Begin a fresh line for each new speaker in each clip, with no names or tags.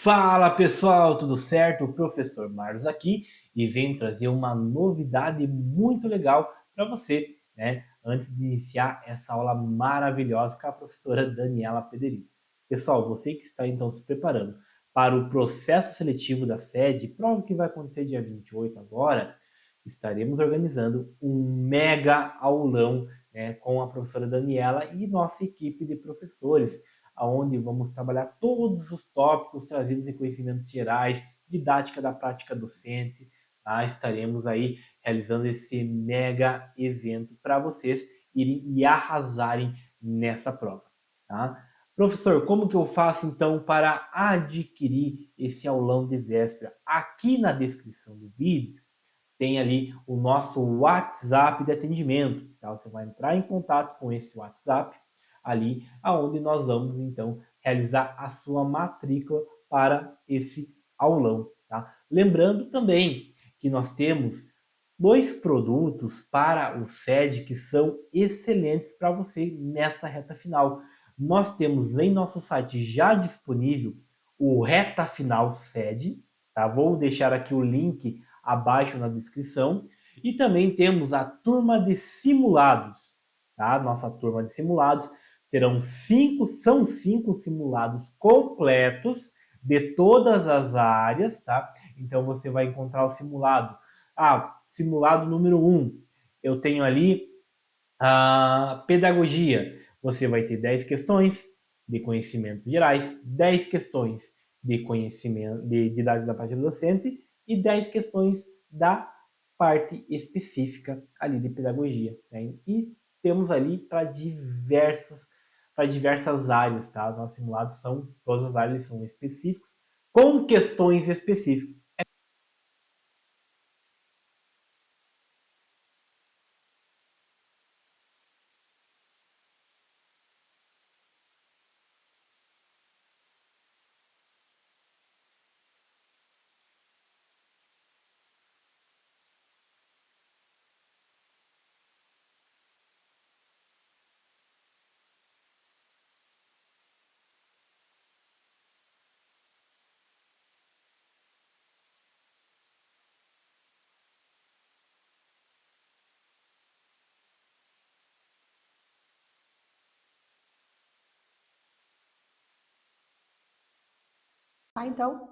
Fala pessoal, tudo certo? O professor Marlos aqui e venho trazer uma novidade muito legal para você, né? Antes de iniciar essa aula maravilhosa com a professora Daniela Pederizo. Pessoal, você que está então se preparando para o processo seletivo da sede, prova que vai acontecer dia 28 agora, estaremos organizando um mega aulão, né, com a professora Daniela e nossa equipe de professores onde vamos trabalhar todos os tópicos trazidos em conhecimentos gerais, didática da prática docente, tá? Estaremos aí realizando esse mega evento para vocês irem e arrasarem nessa prova, tá? Professor, como que eu faço então para adquirir esse aulão de véspera? Aqui na descrição do vídeo tem ali o nosso WhatsApp de atendimento, tá? Você vai entrar em contato com esse WhatsApp ali, aonde nós vamos então realizar a sua matrícula para esse aulão, tá? Lembrando também que nós temos dois produtos para o SED que são excelentes para você nessa reta final. Nós temos em nosso site já disponível o Reta Final SED, tá? Vou deixar aqui o link abaixo na descrição. E também temos a turma de simulados, tá? Nossa turma de simulados são cinco simulados completos de todas as áreas, tá? Então você vai encontrar o simulado. Simulado número 1. Eu tenho ali a pedagogia. Você vai ter 10 questões de conhecimentos gerais, 10 questões de conhecimento de didática da parte docente e 10 questões da parte específica ali de pedagogia, né? E temos ali para diversas áreas, tá? Nossos simulados são, todas as áreas são específicos, com questões específicas.
Então,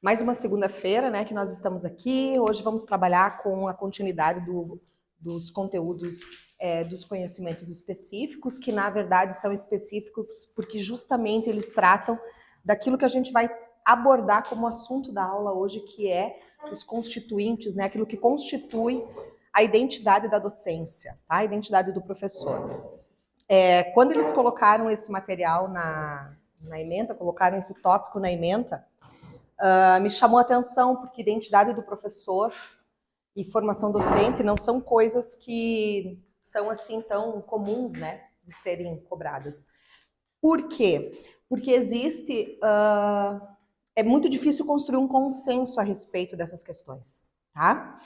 mais uma segunda-feira, né, que nós estamos aqui. Hoje vamos trabalhar com a continuidade dos conteúdos dos conhecimentos específicos, que na verdade são específicos porque justamente eles tratam daquilo que a gente vai abordar como assunto da aula hoje, que é os constituintes, né, aquilo que constitui a identidade da docência, tá? A identidade do professor. Quando eles colocaram esse material na ementa, colocaram esse tópico na ementa, me chamou a atenção porque identidade do professor e formação docente não são coisas que são assim tão comuns, né, de serem cobradas. Por quê? Porque é muito difícil construir um consenso a respeito dessas questões, tá?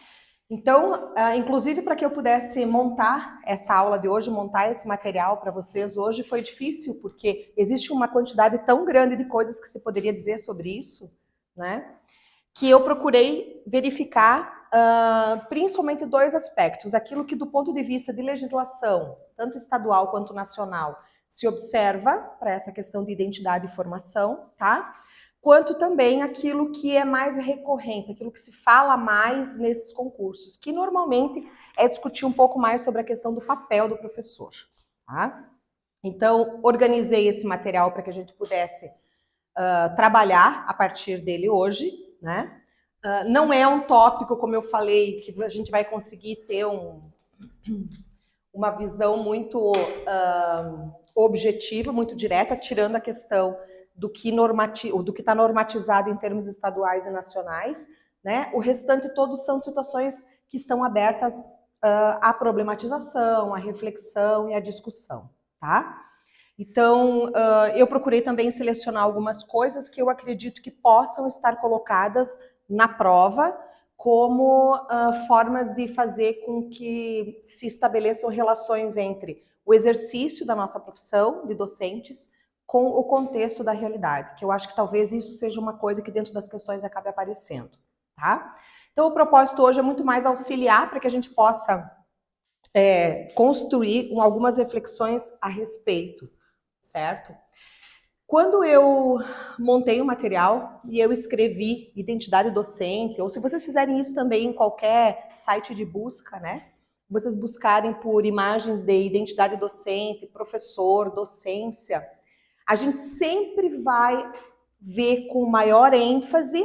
Então, inclusive para que eu pudesse montar essa aula de hoje, montar esse material para vocês hoje, foi difícil, porque existe uma quantidade tão grande de coisas que se poderia dizer sobre isso, né? Que eu procurei verificar principalmente dois aspectos. Aquilo que do ponto de vista de legislação, tanto estadual quanto nacional, se observa para essa questão de identidade e formação, tá? Quanto também aquilo que é mais recorrente, aquilo que se fala mais nesses concursos, que normalmente é discutir um pouco mais sobre a questão do papel do professor, tá? Então, organizei esse material para que a gente pudesse trabalhar a partir dele hoje, né? Não é um tópico, como eu falei, que a gente vai conseguir ter uma visão muito objetiva, muito direta, tirando a questão do que está normatizado em termos estaduais e nacionais, né? O restante todos são situações que estão abertas à problematização, à reflexão e à discussão, tá? Então, eu procurei também selecionar algumas coisas que eu acredito que possam estar colocadas na prova como formas de fazer com que se estabeleçam relações entre o exercício da nossa profissão de docentes com o contexto da realidade, que eu acho que talvez isso seja uma coisa que dentro das questões acabe aparecendo, tá? Então o propósito hoje é muito mais auxiliar para que a gente possa construir algumas reflexões a respeito, certo? Quando eu montei o material e eu escrevi identidade docente, ou se vocês fizerem isso também em qualquer site de busca, né? Vocês buscarem por imagens de identidade docente, professor, docência, a gente sempre vai ver com maior ênfase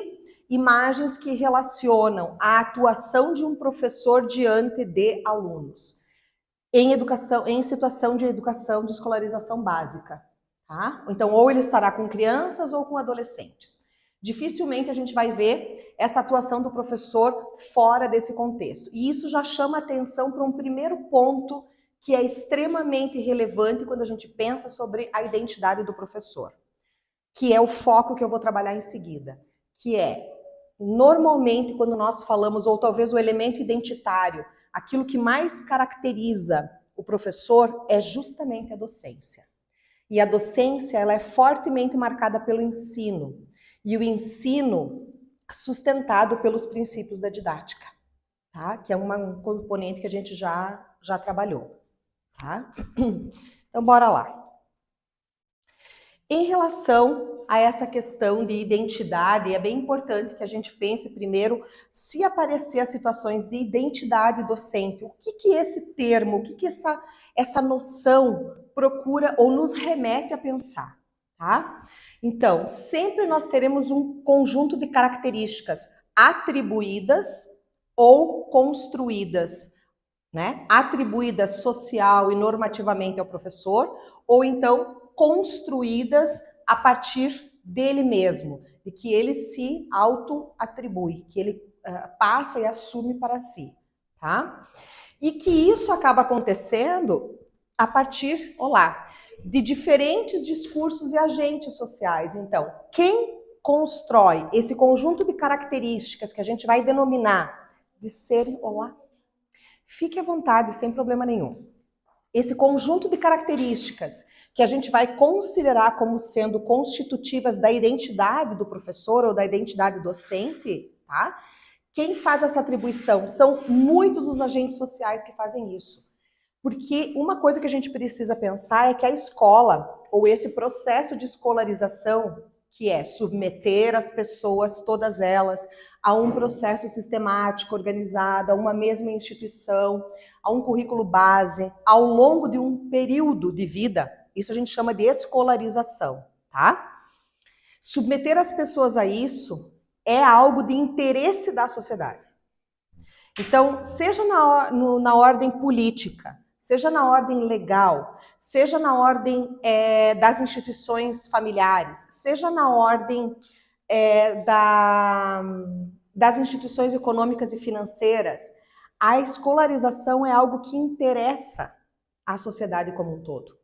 imagens que relacionam a atuação de um professor diante de alunos em educação, em situação de educação de escolarização básica, tá? Então, ou ele estará com crianças ou com adolescentes. Dificilmente a gente vai ver essa atuação do professor fora desse contexto. E isso já chama atenção para um primeiro ponto que é extremamente relevante quando a gente pensa sobre a identidade do professor, que é o foco que eu vou trabalhar em seguida, que é, normalmente, quando nós falamos, ou talvez o elemento identitário, aquilo que mais caracteriza o professor é justamente a docência. E a docência, ela é fortemente marcada pelo ensino. E o ensino sustentado pelos princípios da didática, tá? Que é um componente que a gente já trabalhou, tá? Então, bora lá. Em relação a essa questão de identidade, é bem importante que a gente pense primeiro, se aparecer as situações de identidade docente, o que esse termo, o que essa noção procura ou nos remete a pensar, tá? Então, sempre nós teremos um conjunto de características atribuídas ou construídas, né? Atribuídas social e normativamente ao professor, ou então construídas a partir dele mesmo, de que ele se auto-atribui, que ele passa e assume para si, tá? E que isso acaba acontecendo a partir, de diferentes discursos e agentes sociais. Então, quem constrói esse conjunto de características que a gente vai denominar de serem, fique à vontade, sem problema nenhum. Esse conjunto de características que a gente vai considerar como sendo constitutivas da identidade do professor ou da identidade docente, tá? Quem faz essa atribuição são muitos os agentes sociais que fazem isso. Porque uma coisa que a gente precisa pensar é que a escola, ou esse processo de escolarização, que é submeter as pessoas, todas elas, a um processo sistemático, organizado, a uma mesma instituição, a um currículo base, ao longo de um período de vida, isso a gente chama de escolarização, tá? Submeter as pessoas a isso é algo de interesse da sociedade. Então, seja na ordem política, seja na ordem legal, seja na ordem das instituições familiares, seja na ordem das instituições econômicas e financeiras, a escolarização é algo que interessa à sociedade como um todo.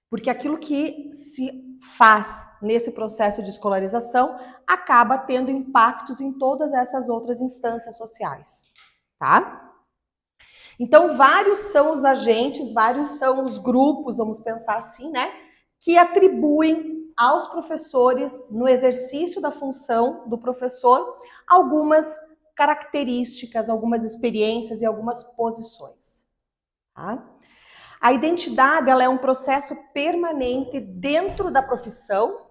Porque aquilo que se faz nesse processo de escolarização acaba tendo impactos em todas essas outras instâncias sociais, tá? Então, vários são os agentes, vários são os grupos, vamos pensar assim, né? Que atribuem aos professores, no exercício da função do professor, algumas características, algumas experiências e algumas posições, tá? A identidade, ela é um processo permanente dentro da profissão,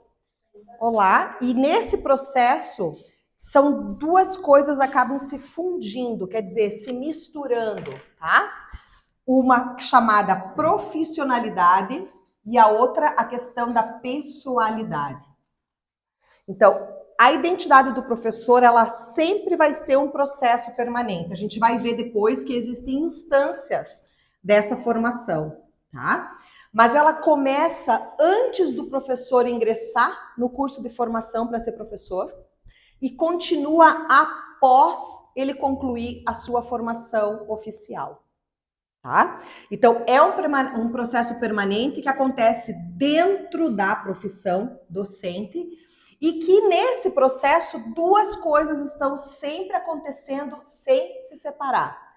e nesse processo são duas coisas que acabam se fundindo, quer dizer, se misturando, tá? Uma chamada profissionalidade e a outra a questão da pessoalidade. Então, a identidade do professor, ela sempre vai ser um processo permanente. A gente vai ver depois que existem instâncias dessa formação, tá? Mas ela começa antes do professor ingressar no curso de formação para ser professor e continua após ele concluir a sua formação oficial, tá? Então, é um processo permanente que acontece dentro da profissão docente e que nesse processo duas coisas estão sempre acontecendo sem se separar.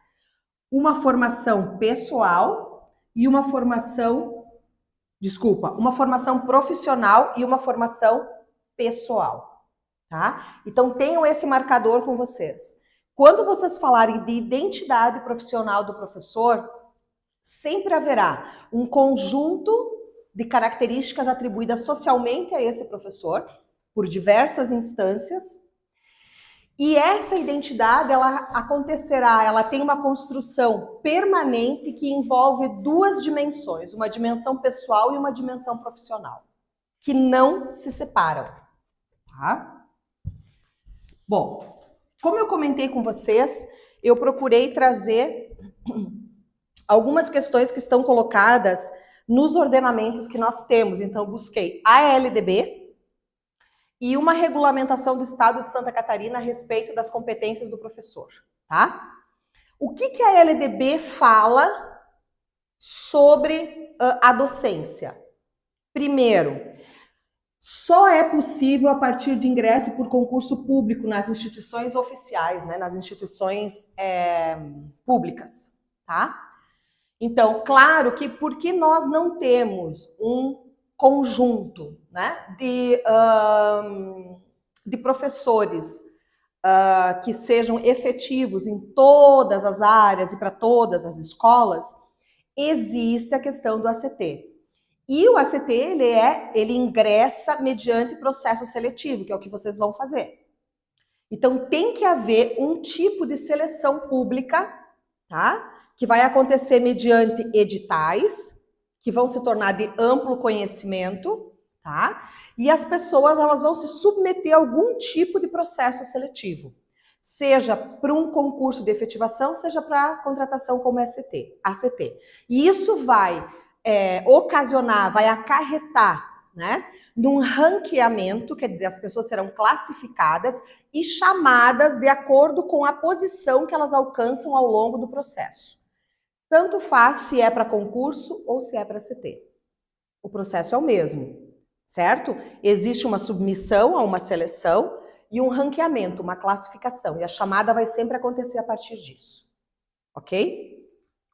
Uma formação pessoal e uma formação Desculpa, uma formação profissional e uma formação pessoal, tá? Então tenham esse marcador com vocês. Quando vocês falarem de identidade profissional do professor, sempre haverá um conjunto de características atribuídas socialmente a esse professor, por diversas instâncias, e essa identidade, ela acontecerá, ela tem uma construção permanente que envolve duas dimensões, uma dimensão pessoal e uma dimensão profissional, que não se separam, tá? Bom, como eu comentei com vocês, eu procurei trazer algumas questões que estão colocadas nos ordenamentos que nós temos. Então, busquei a LDB, e uma regulamentação do Estado de Santa Catarina a respeito das competências do professor, tá? O que a LDB fala sobre a docência? Primeiro, só é possível a partir de ingresso por concurso público nas instituições oficiais, né, nas instituições públicas, tá? Então, claro que porque nós não temos um conjunto, né, de professores que sejam efetivos em todas as áreas e para todas as escolas, existe a questão do ACT. E o ACT, ele ingressa mediante processo seletivo, que é o que vocês vão fazer. Então, tem que haver um tipo de seleção pública, tá? Que vai acontecer mediante editais, que vão se tornar de amplo conhecimento, tá? E as pessoas, elas vão se submeter a algum tipo de processo seletivo, seja para um concurso de efetivação, seja para contratação como ACT. E isso vai ocasionar, vai acarretar, né, num ranqueamento, quer dizer, as pessoas serão classificadas e chamadas de acordo com a posição que elas alcançam ao longo do processo. Tanto faz se é para concurso ou se é para CT. O processo é o mesmo, certo? Existe uma submissão a uma seleção e um ranqueamento, uma classificação. E a chamada vai sempre acontecer a partir disso, ok?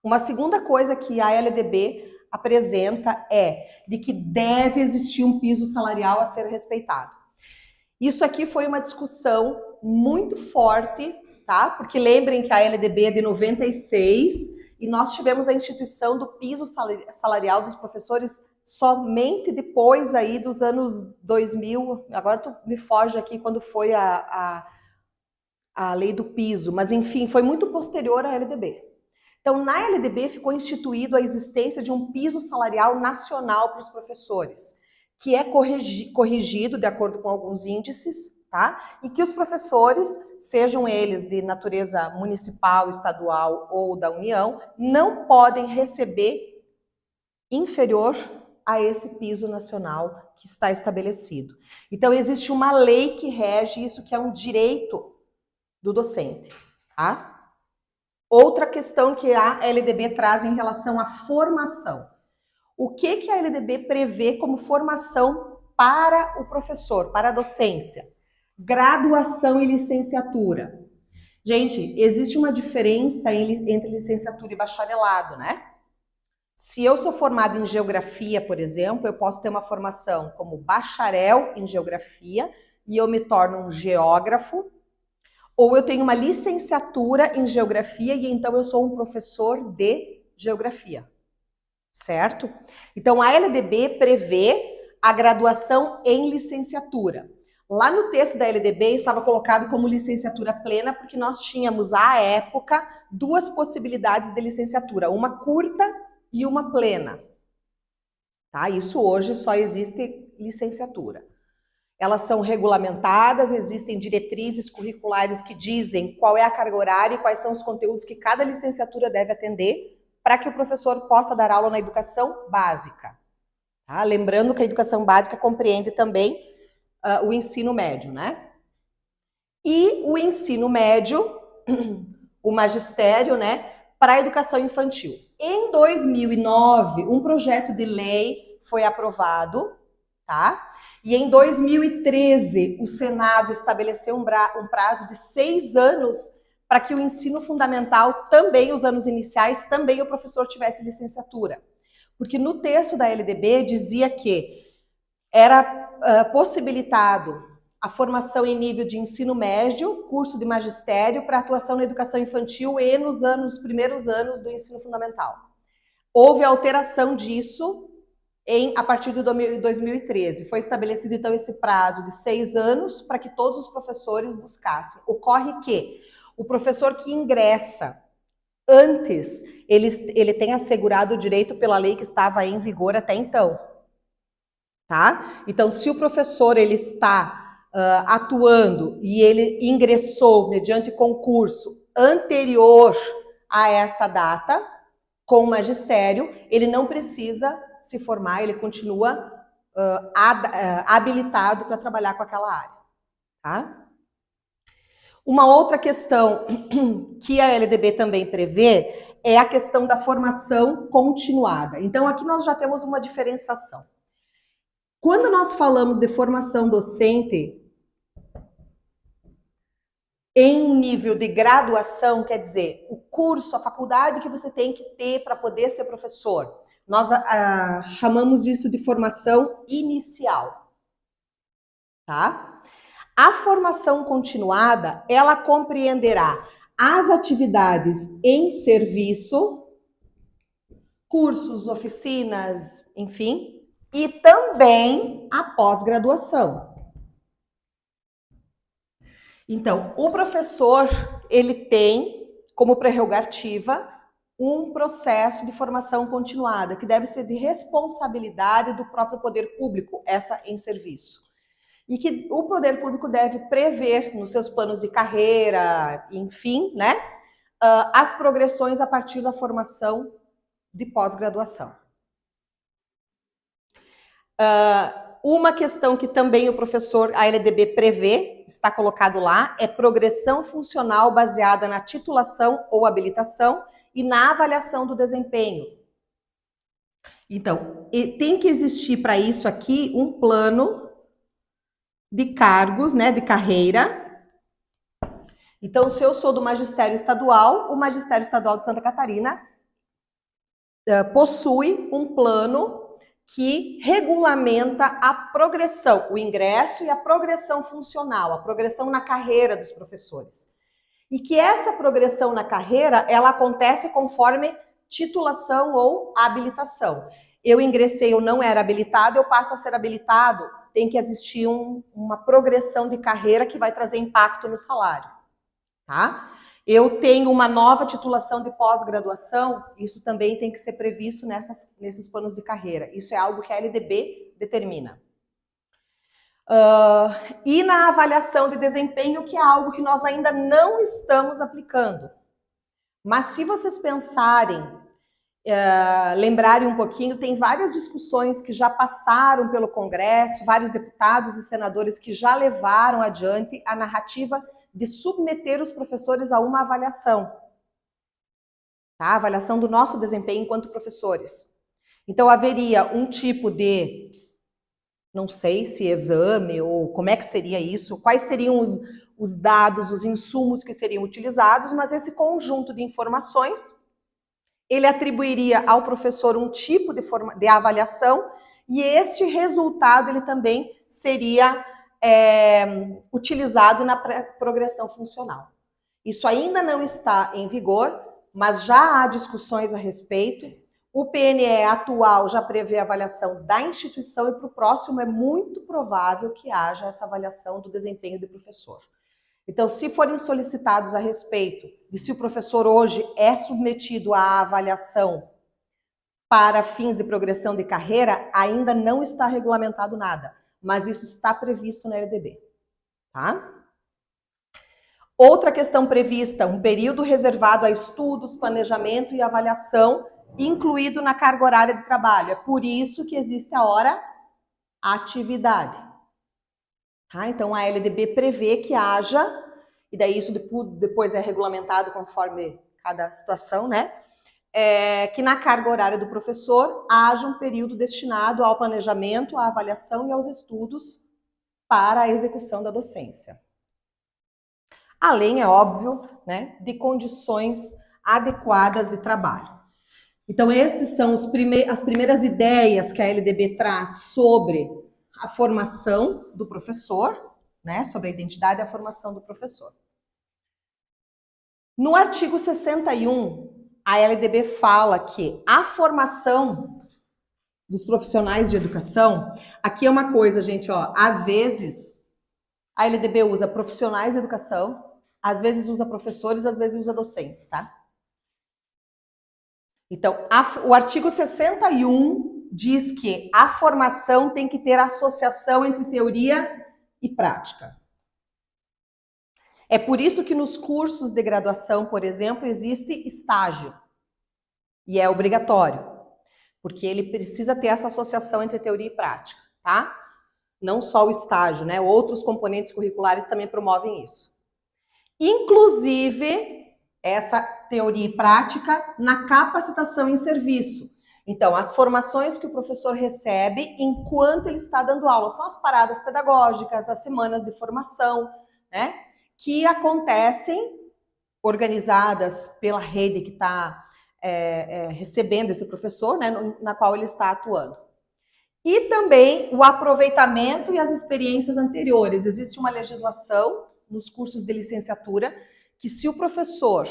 Uma segunda coisa que a LDB apresenta é de que deve existir um piso salarial a ser respeitado. Isso aqui foi uma discussão muito forte, tá? Porque lembrem que a LDB é de 96 e nós tivemos a instituição do piso salarial dos professores somente depois aí dos anos 2000. Agora me foge aqui quando foi a lei do piso, mas enfim, foi muito posterior à LDB. Então, na LDB ficou instituído a existência de um piso salarial nacional para os professores, que é corrigido de acordo com alguns índices, tá? E que os professores, sejam eles de natureza municipal, estadual ou da União, não podem receber inferior a esse piso nacional que está estabelecido. Então, existe uma lei que rege isso, que é um direito do docente, tá? Outra questão que a LDB traz em relação à formação. O que a LDB prevê como formação para o professor, para a docência? Graduação e licenciatura. Gente, existe uma diferença entre licenciatura e bacharelado, né? Se eu sou formada em geografia, por exemplo, eu posso ter uma formação como bacharel em geografia e eu me torno um geógrafo, ou eu tenho uma licenciatura em geografia e então eu sou um professor de geografia, certo? Então a LDB prevê a graduação em licenciatura. Lá no texto da LDB estava colocado como licenciatura plena porque nós tínhamos à época duas possibilidades de licenciatura, uma curta e uma plena. Tá? Isso hoje só existe licenciatura. Elas são regulamentadas, existem diretrizes curriculares que dizem qual é a carga horária e quais são os conteúdos que cada licenciatura deve atender para que o professor possa dar aula na educação básica. Tá? Lembrando que a educação básica compreende também o ensino médio, né? E o ensino médio, o magistério, né, para a educação infantil. Em 2009, um projeto de lei foi aprovado, tá? E em 2013, o Senado estabeleceu um prazo de 6 anos para que o ensino fundamental, também os anos iniciais, também o professor tivesse licenciatura. Porque no texto da LDB dizia que era possibilitado a formação em nível de ensino médio, curso de magistério para atuação na educação infantil e nos primeiros anos do ensino fundamental. Houve alteração disso a partir de 2013. Foi estabelecido, então, esse prazo de 6 anos para que todos os professores buscassem. Ocorre que o professor que ingressa antes, ele tem assegurado o direito pela lei que estava em vigor até então. Tá? Então, se o professor ele está atuando e ele ingressou mediante concurso anterior a essa data, com o magistério, ele não precisa se formar, ele continua habilitado para trabalhar com aquela área. Tá? Uma outra questão que a LDB também prevê é a questão da formação continuada. Então, aqui nós já temos uma diferenciação. Quando nós falamos de formação docente em nível de graduação, quer dizer, o curso, a faculdade que você tem que ter para poder ser professor, nós chamamos isso de formação inicial, tá? A formação continuada, ela compreenderá as atividades em serviço, cursos, oficinas, enfim, e também a pós-graduação. Então, o professor, ele tem como prerrogativa um processo de formação continuada, que deve ser de responsabilidade do próprio poder público, essa em serviço. E que o poder público deve prever nos seus planos de carreira, enfim, né, as progressões a partir da formação de pós-graduação. Uma questão que também a LDB prevê, está colocado lá, é progressão funcional baseada na titulação ou habilitação e na avaliação do desempenho. Então, tem que existir para isso aqui um plano de cargos, né, de carreira. Então, se eu sou do Magistério Estadual, o Magistério Estadual de Santa Catarina possui um plano que regulamenta a progressão, o ingresso e a progressão funcional, a progressão na carreira dos professores. E que essa progressão na carreira, ela acontece conforme titulação ou habilitação. Eu ingressei, eu não era habilitado, eu passo a ser habilitado, tem que existir uma progressão de carreira que vai trazer impacto no salário, tá? Eu tenho uma nova titulação de pós-graduação, isso também tem que ser previsto nesses planos de carreira. Isso é algo que a LDB determina. E na avaliação de desempenho, que é algo que nós ainda não estamos aplicando. Mas se vocês pensarem, lembrarem um pouquinho, tem várias discussões que já passaram pelo Congresso, vários deputados e senadores que já levaram adiante a narrativa de submeter os professores a uma avaliação, tá? A avaliação do nosso desempenho enquanto professores. Então, haveria um tipo de, não sei se exame ou como é que seria isso, quais seriam os dados, os insumos que seriam utilizados, mas esse conjunto de informações, ele atribuiria ao professor um tipo de avaliação e este resultado, ele também seria utilizado na progressão funcional. Isso ainda não está em vigor, mas já há discussões a respeito. O PNE atual já prevê a avaliação da instituição e para o próximo é muito provável que haja essa avaliação do desempenho do professor. Então, se forem solicitados a respeito de se o professor hoje é submetido à avaliação para fins de progressão de carreira, ainda não está regulamentado nada. Mas isso está previsto na LDB, tá? Outra questão prevista, um período reservado a estudos, planejamento e avaliação, incluído na carga horária de trabalho. É por isso que existe a hora atividade. Tá? Então, a LDB prevê que haja, e daí isso depois é regulamentado conforme cada situação, né? Que na carga horária do professor haja um período destinado ao planejamento, à avaliação e aos estudos para a execução da docência. Além, é óbvio, né, de condições adequadas de trabalho. Então, esses são as primeiras ideias que a LDB traz sobre a formação do professor, né? Sobre a identidade e a formação do professor. No artigo 61, a LDB fala que a formação dos profissionais de educação, aqui é uma coisa, gente, ó, às vezes a LDB usa profissionais de educação, às vezes usa professores, às vezes usa docentes, tá? Então, o artigo 61 diz que a formação tem que ter associação entre teoria e prática. É por isso que nos cursos de graduação, por exemplo, existe estágio. E é obrigatório. Porque ele precisa ter essa associação entre teoria e prática, tá? Não só o estágio, né? Outros componentes curriculares também promovem isso. Inclusive, essa teoria e prática na capacitação em serviço. Então, as formações que o professor recebe enquanto ele está dando aula são as paradas pedagógicas, as semanas de formação, né? Que acontecem organizadas pela rede que está recebendo esse professor, né, na qual ele está atuando. E também o aproveitamento e as experiências anteriores. Existe uma legislação nos cursos de licenciatura que, se o professor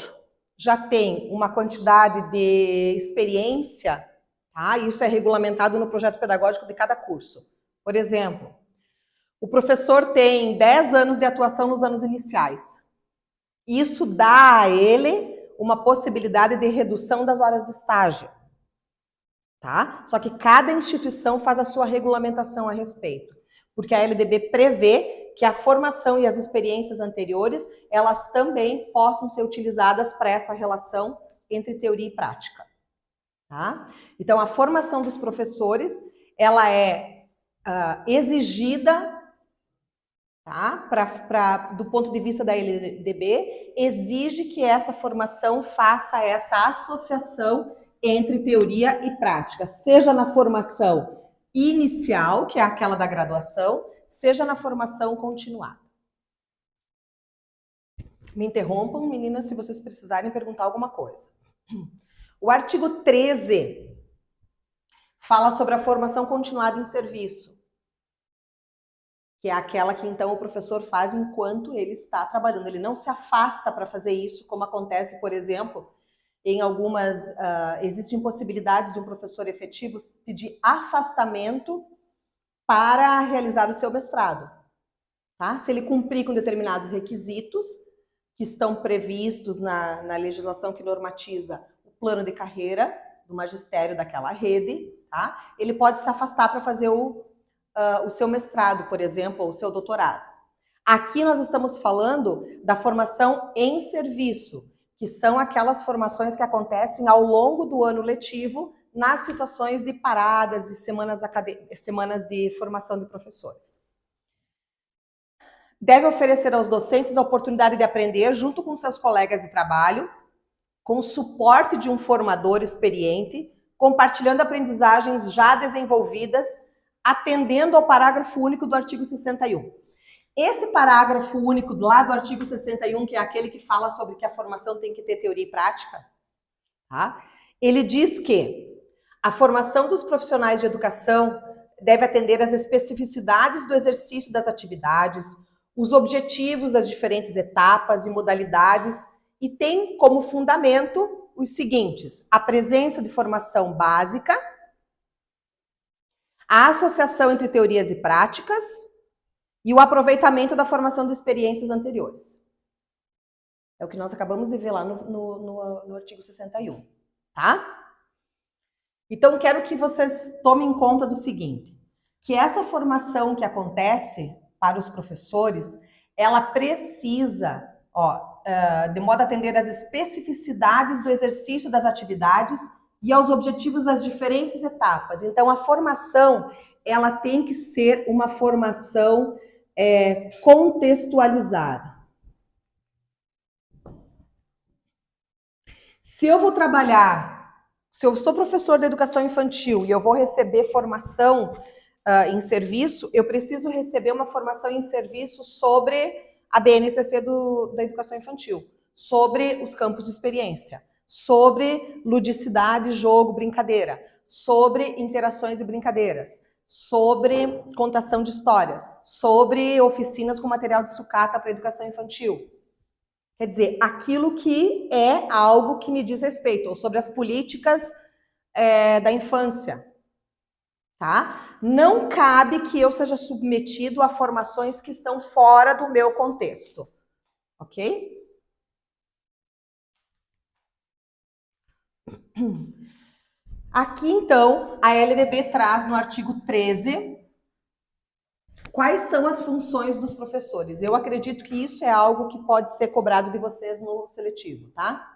já tem uma quantidade de experiência, tá, isso é regulamentado no projeto pedagógico de cada curso. Por exemplo, o professor tem 10 anos de atuação nos anos iniciais. Isso dá a ele uma possibilidade de redução das horas de estágio. Tá? Só que cada instituição faz a sua regulamentação a respeito. Porque a LDB prevê que a formação e as experiências anteriores, elas também possam ser utilizadas para essa relação entre teoria e prática. Tá? Então, a formação dos professores, ela é exigida, tá? Do ponto de vista da LDB, exige que essa formação faça essa associação entre teoria e prática, seja na formação inicial, que é aquela da graduação, seja na formação continuada. Me interrompam, meninas, se vocês precisarem perguntar alguma coisa. O artigo 13 fala sobre a formação continuada em serviço, que é aquela que, então, o professor faz enquanto ele está trabalhando. Ele não se afasta para fazer isso, como acontece, por exemplo, em algumas... existem possibilidades de um professor efetivo pedir afastamento para realizar o seu mestrado. Tá? Se ele cumprir com determinados requisitos que estão previstos na legislação que normatiza o plano de carreira do magistério daquela rede, tá? Ele pode se afastar para fazer o seu mestrado, por exemplo, ou o seu doutorado. Aqui nós estamos falando da formação em serviço, que são aquelas formações que acontecem ao longo do ano letivo nas situações de paradas e semanas de formação de professores. Deve oferecer aos docentes a oportunidade de aprender junto com seus colegas de trabalho, com o suporte de um formador experiente, compartilhando aprendizagens já desenvolvidas, atendendo ao parágrafo único do artigo 61. Esse parágrafo único lá do artigo 61, que é aquele que fala sobre que a formação tem que ter teoria e prática, tá? Ele diz que a formação dos profissionais de educação deve atender às especificidades do exercício das atividades, os objetivos das diferentes etapas e modalidades, e tem como fundamento os seguintes: a presença de formação básica, a associação entre teorias e práticas e o aproveitamento da formação de experiências anteriores. É o que nós acabamos de ver lá no artigo 61, tá? Então, quero que vocês tomem conta do seguinte, que essa formação que acontece para os professores, ela precisa, de modo a atender às especificidades do exercício das atividades e aos objetivos das diferentes etapas. Então, a formação, ela tem que ser uma formação contextualizada. Se eu vou trabalhar, se eu sou professor de educação infantil e eu vou receber formação em serviço, eu preciso receber uma formação em serviço sobre a BNCC da educação infantil, sobre os campos de experiência, sobre ludicidade, jogo, brincadeira, sobre interações e brincadeiras, sobre contação de histórias, sobre oficinas com material de sucata para educação infantil. Quer dizer, aquilo que é algo que me diz respeito, ou sobre as políticas da infância, tá? Não cabe que eu seja submetido a formações que estão fora do meu contexto, ok? Aqui, então, a LDB traz no artigo 13 quais são as funções dos professores. Eu acredito que isso é algo que pode ser cobrado de vocês no seletivo, tá?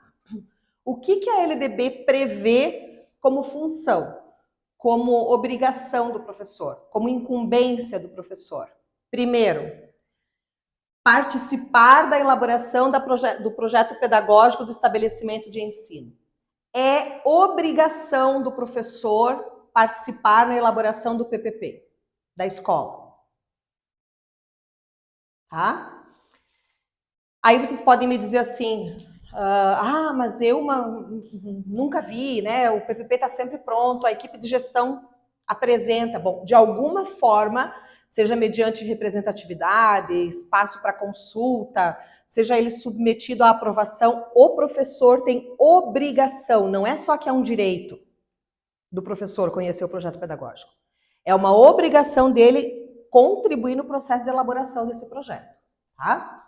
O que a LDB prevê como função, como obrigação do professor, como incumbência do professor? Primeiro, participar da elaboração do projeto pedagógico do estabelecimento de ensino. É obrigação do professor participar na elaboração do PPP da escola. Tá? Aí vocês podem me dizer assim, mas eu nunca vi, né? O PPP está sempre pronto, a equipe de gestão apresenta. Bom, de alguma forma, seja mediante representatividade, espaço para consulta, seja ele submetido à aprovação, o professor tem obrigação, não é só que é um direito do professor conhecer o projeto pedagógico. É uma obrigação dele contribuir no processo de elaboração desse projeto, tá?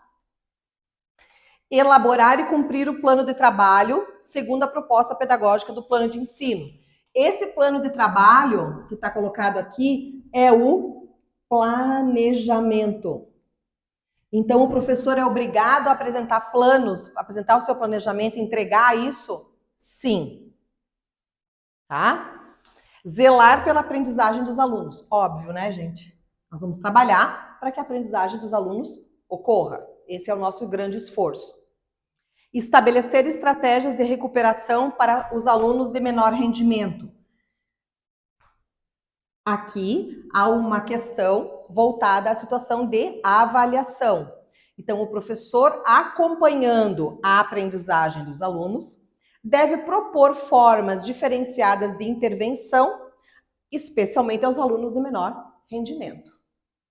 Elaborar e cumprir o plano de trabalho segundo a proposta pedagógica do plano de ensino. Esse plano de trabalho que está colocado aqui é o planejamento. Então, o professor é obrigado a apresentar planos, apresentar o seu planejamento, entregar isso? Sim. Tá? Zelar pela aprendizagem dos alunos. Óbvio, né, gente? Nós vamos trabalhar para que a aprendizagem dos alunos ocorra. Esse é o nosso grande esforço. Estabelecer estratégias de recuperação para os alunos de menor rendimento. Aqui há uma questão voltada à situação de avaliação. Então, o professor, acompanhando a aprendizagem dos alunos, deve propor formas diferenciadas de intervenção, especialmente aos alunos de menor rendimento.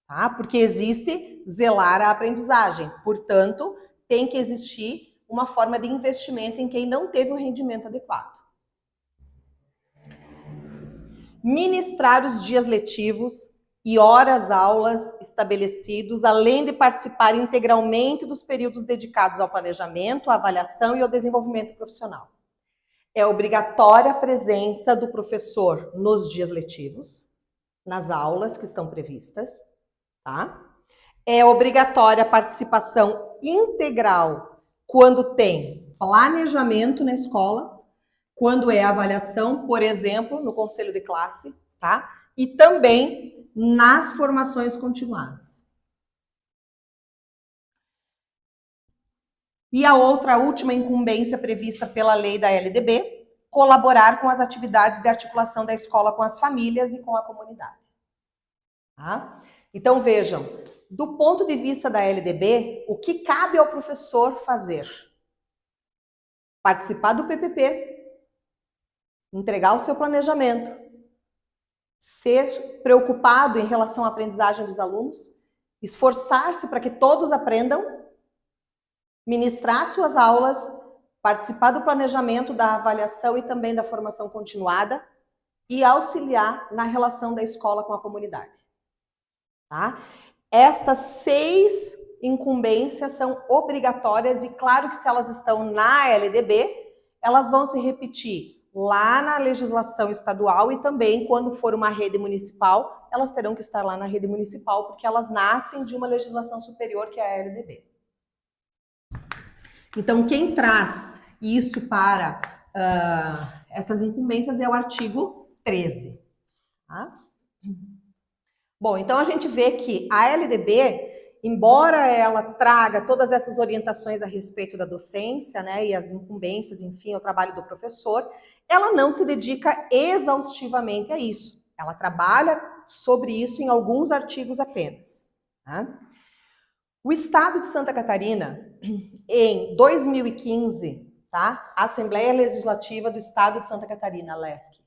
Tá? Porque existe zelar a aprendizagem, portanto, tem que existir uma forma de investimento em quem não teve o rendimento adequado. Ministrar os dias letivos e horas-aulas estabelecidos, além de participar integralmente dos períodos dedicados ao planejamento, à avaliação e ao desenvolvimento profissional. É obrigatória a presença do professor nos dias letivos, nas aulas que estão previstas, tá? É obrigatória a participação integral quando tem planejamento na escola, quando é avaliação, por exemplo, no conselho de classe, tá? E também nas formações continuadas. E a última incumbência prevista pela lei da LDB, colaborar com as atividades de articulação da escola com as famílias e com a comunidade. Tá? Então, vejam, do ponto de vista da LDB, o que cabe ao professor fazer? Participar do PPP, entregar o seu planejamento, ser preocupado em relação à aprendizagem dos alunos, esforçar-se para que todos aprendam, ministrar suas aulas, participar do planejamento, da avaliação e também da formação continuada e auxiliar na relação da escola com a comunidade. Tá? Estas 6 incumbências são obrigatórias e claro que se elas estão na LDB, elas vão se repetir lá na legislação estadual e também quando for uma rede municipal, elas terão que estar lá na rede municipal porque elas nascem de uma legislação superior que é a LDB. Então, quem traz isso para essas incumbências é o artigo 13. Tá? Bom, então a gente vê que a LDB, embora ela traga todas essas orientações a respeito da docência, né, e as incumbências, enfim, ao trabalho do professor, ela não se dedica exaustivamente a isso. Ela trabalha sobre isso em alguns artigos apenas. Tá? O Estado de Santa Catarina, em 2015, tá? Assembleia Legislativa do Estado de Santa Catarina, LESC,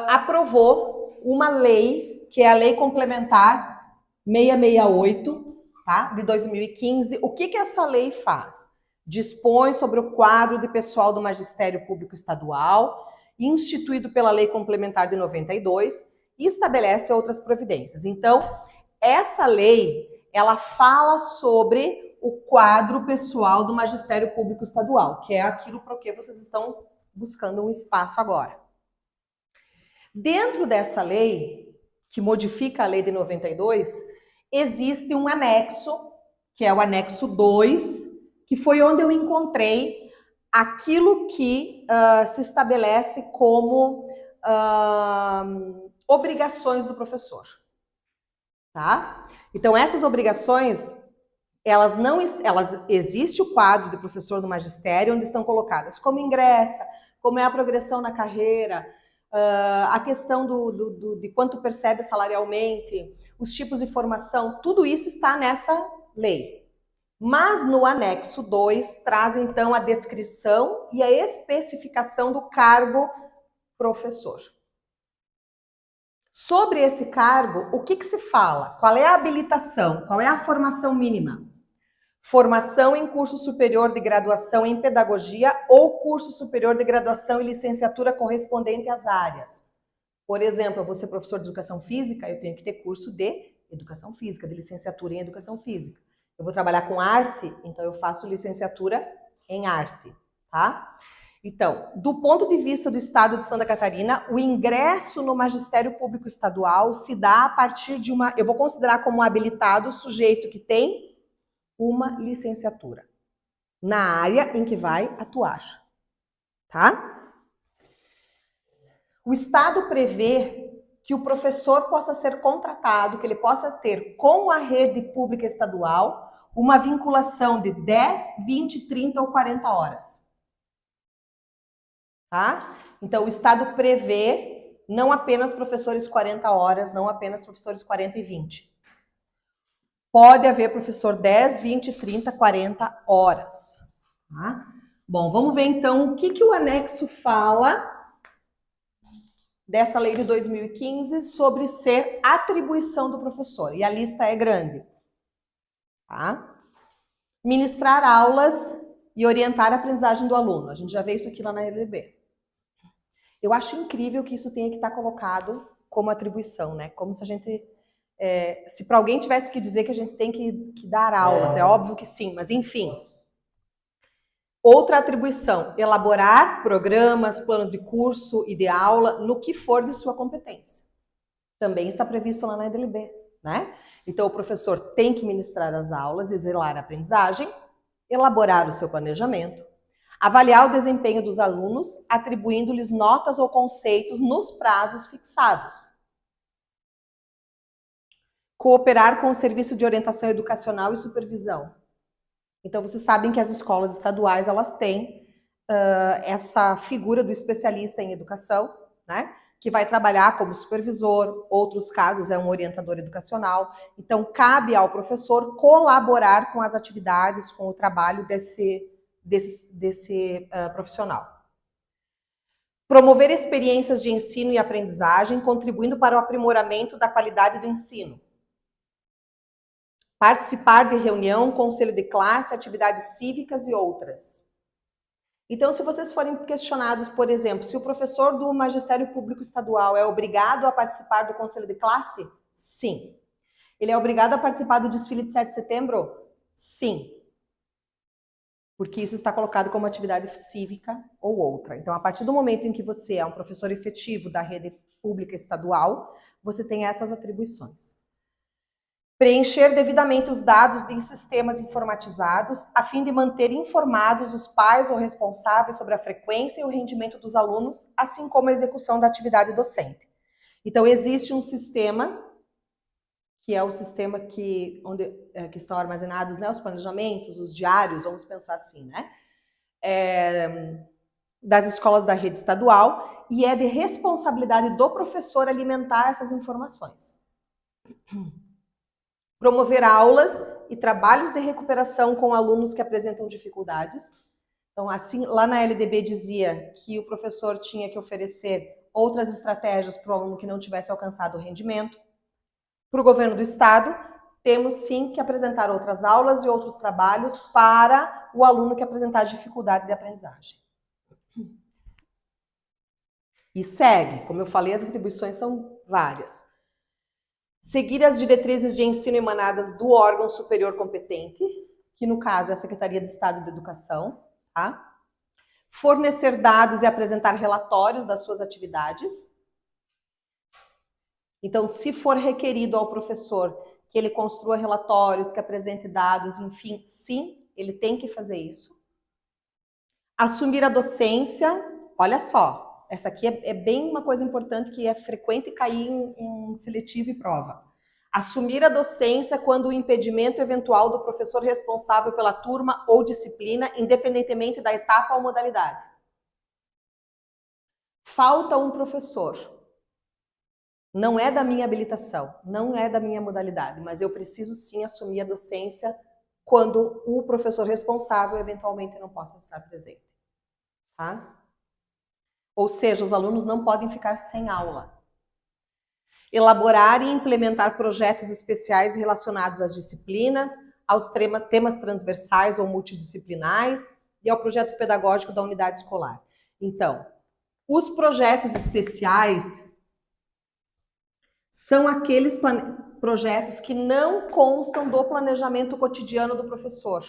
aprovou uma lei, que é a Lei Complementar 668, tá? De 2015. O que essa lei faz? Dispõe sobre o quadro de pessoal do Magistério Público Estadual, instituído pela Lei Complementar de 92, e estabelece outras providências. Então, essa lei, ela fala sobre o quadro pessoal do Magistério Público Estadual, que é aquilo para o que vocês estão buscando um espaço agora. Dentro dessa lei, que modifica a lei de 92, existe um anexo, que é o anexo 2, que foi onde eu encontrei aquilo que se estabelece como obrigações do professor. Tá? Então, essas obrigações, elas existe o quadro de professor do magistério, onde estão colocadas como ingressa, como é a progressão na carreira, a questão de quanto percebe salarialmente, os tipos de formação, tudo isso está nessa lei. Mas no anexo 2 traz então a descrição e a especificação do cargo professor. Sobre esse cargo, o que se fala? Qual é a habilitação? Qual é a formação mínima? Formação em curso superior de graduação em pedagogia ou curso superior de graduação e licenciatura correspondente às áreas. Por exemplo, eu vou ser professor de educação física, eu tenho que ter curso de educação física, de licenciatura em educação física. Eu vou trabalhar com arte, então eu faço licenciatura em arte, tá? Então, do ponto de vista do Estado de Santa Catarina, o ingresso no Magistério Público Estadual se dá a partir de eu vou considerar como habilitado o sujeito que tem uma licenciatura na área em que vai atuar, tá? O Estado prevê que o professor possa ser contratado, que ele possa ter com a rede pública estadual uma vinculação de 10, 20, 30 ou 40 horas. Tá? Então, o Estado prevê não apenas professores 40 horas, não apenas professores 40 e 20. Pode haver professor 10, 20, 30, 40 horas. Tá? Bom, vamos ver então o que o anexo fala dessa lei de 2015 sobre ser atribuição do professor. E a lista é grande. Tá? Ministrar aulas e orientar a aprendizagem do aluno. A gente já vê isso aqui lá na LDB. Eu acho incrível que isso tenha que estar colocado como atribuição, né? Como se a gente... se para alguém tivesse que dizer que a gente tem que dar aulas, é óbvio que sim, mas enfim. Outra atribuição, elaborar programas, planos de curso e de aula, no que for de sua competência. Também está previsto lá na EDLB, né? Então, o professor tem que ministrar as aulas e zelar a aprendizagem, elaborar o seu planejamento, avaliar o desempenho dos alunos, atribuindo-lhes notas ou conceitos nos prazos fixados. Cooperar com o Serviço de Orientação Educacional e Supervisão. Então, vocês sabem que as escolas estaduais, elas têm essa figura do especialista em educação, né? Que vai trabalhar como supervisor, outros casos é um orientador educacional. Então, cabe ao professor colaborar com as atividades, com o trabalho desse profissional. Promover experiências de ensino e aprendizagem, contribuindo para o aprimoramento da qualidade do ensino. Participar de reunião, conselho de classe, atividades cívicas e outras. Então, se vocês forem questionados, por exemplo, se o professor do Magistério Público Estadual é obrigado a participar do conselho de classe? Sim. Ele é obrigado a participar do desfile de 7 de setembro? Sim. Porque isso está colocado como atividade cívica ou outra. Então, a partir do momento em que você é um professor efetivo da rede pública estadual, você tem essas atribuições. Preencher devidamente os dados em sistemas informatizados, a fim de manter informados os pais ou responsáveis sobre a frequência e o rendimento dos alunos, assim como a execução da atividade docente. Então, existe um sistema, que é o sistema que estão armazenados, né, os planejamentos, os diários, vamos pensar assim, né? Das escolas da rede estadual, e é de responsabilidade do professor alimentar essas informações. Promover aulas e trabalhos de recuperação com alunos que apresentam dificuldades. Então, assim, lá na LDB dizia que o professor tinha que oferecer outras estratégias para o aluno que não tivesse alcançado o rendimento. Para o governo do estado, temos sim que apresentar outras aulas e outros trabalhos para o aluno que apresentar dificuldade de aprendizagem. E segue, como eu falei, as atribuições são várias. Seguir as diretrizes de ensino emanadas do órgão superior competente, que no caso é a Secretaria de Estado de Educação, tá? Fornecer dados e apresentar relatórios das suas atividades. Então, se for requerido ao professor que ele construa relatórios, que apresente dados, enfim, sim, ele tem que fazer isso. Assumir a docência, olha só, essa aqui é bem uma coisa importante que é frequente cair em seletivo e prova. Assumir a docência quando o impedimento eventual do professor responsável pela turma ou disciplina, independentemente da etapa ou modalidade. Falta um professor. Não é da minha habilitação, não é da minha modalidade, mas eu preciso sim assumir a docência quando o professor responsável eventualmente não possa estar presente. Tá? Ou seja, os alunos não podem ficar sem aula. Elaborar e implementar projetos especiais relacionados às disciplinas, aos temas transversais ou multidisciplinares e ao projeto pedagógico da unidade escolar. Então, os projetos especiais são aqueles projetos que não constam do planejamento cotidiano do professor.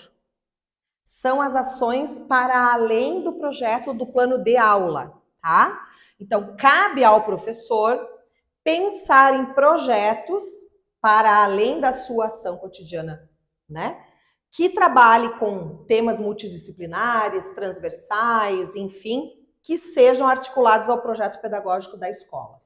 São as ações para além do projeto do plano de aula, tá? Então, cabe ao professor pensar em projetos para além da sua ação cotidiana, né? Que trabalhe com temas multidisciplinares, transversais, enfim, que sejam articulados ao projeto pedagógico da escola.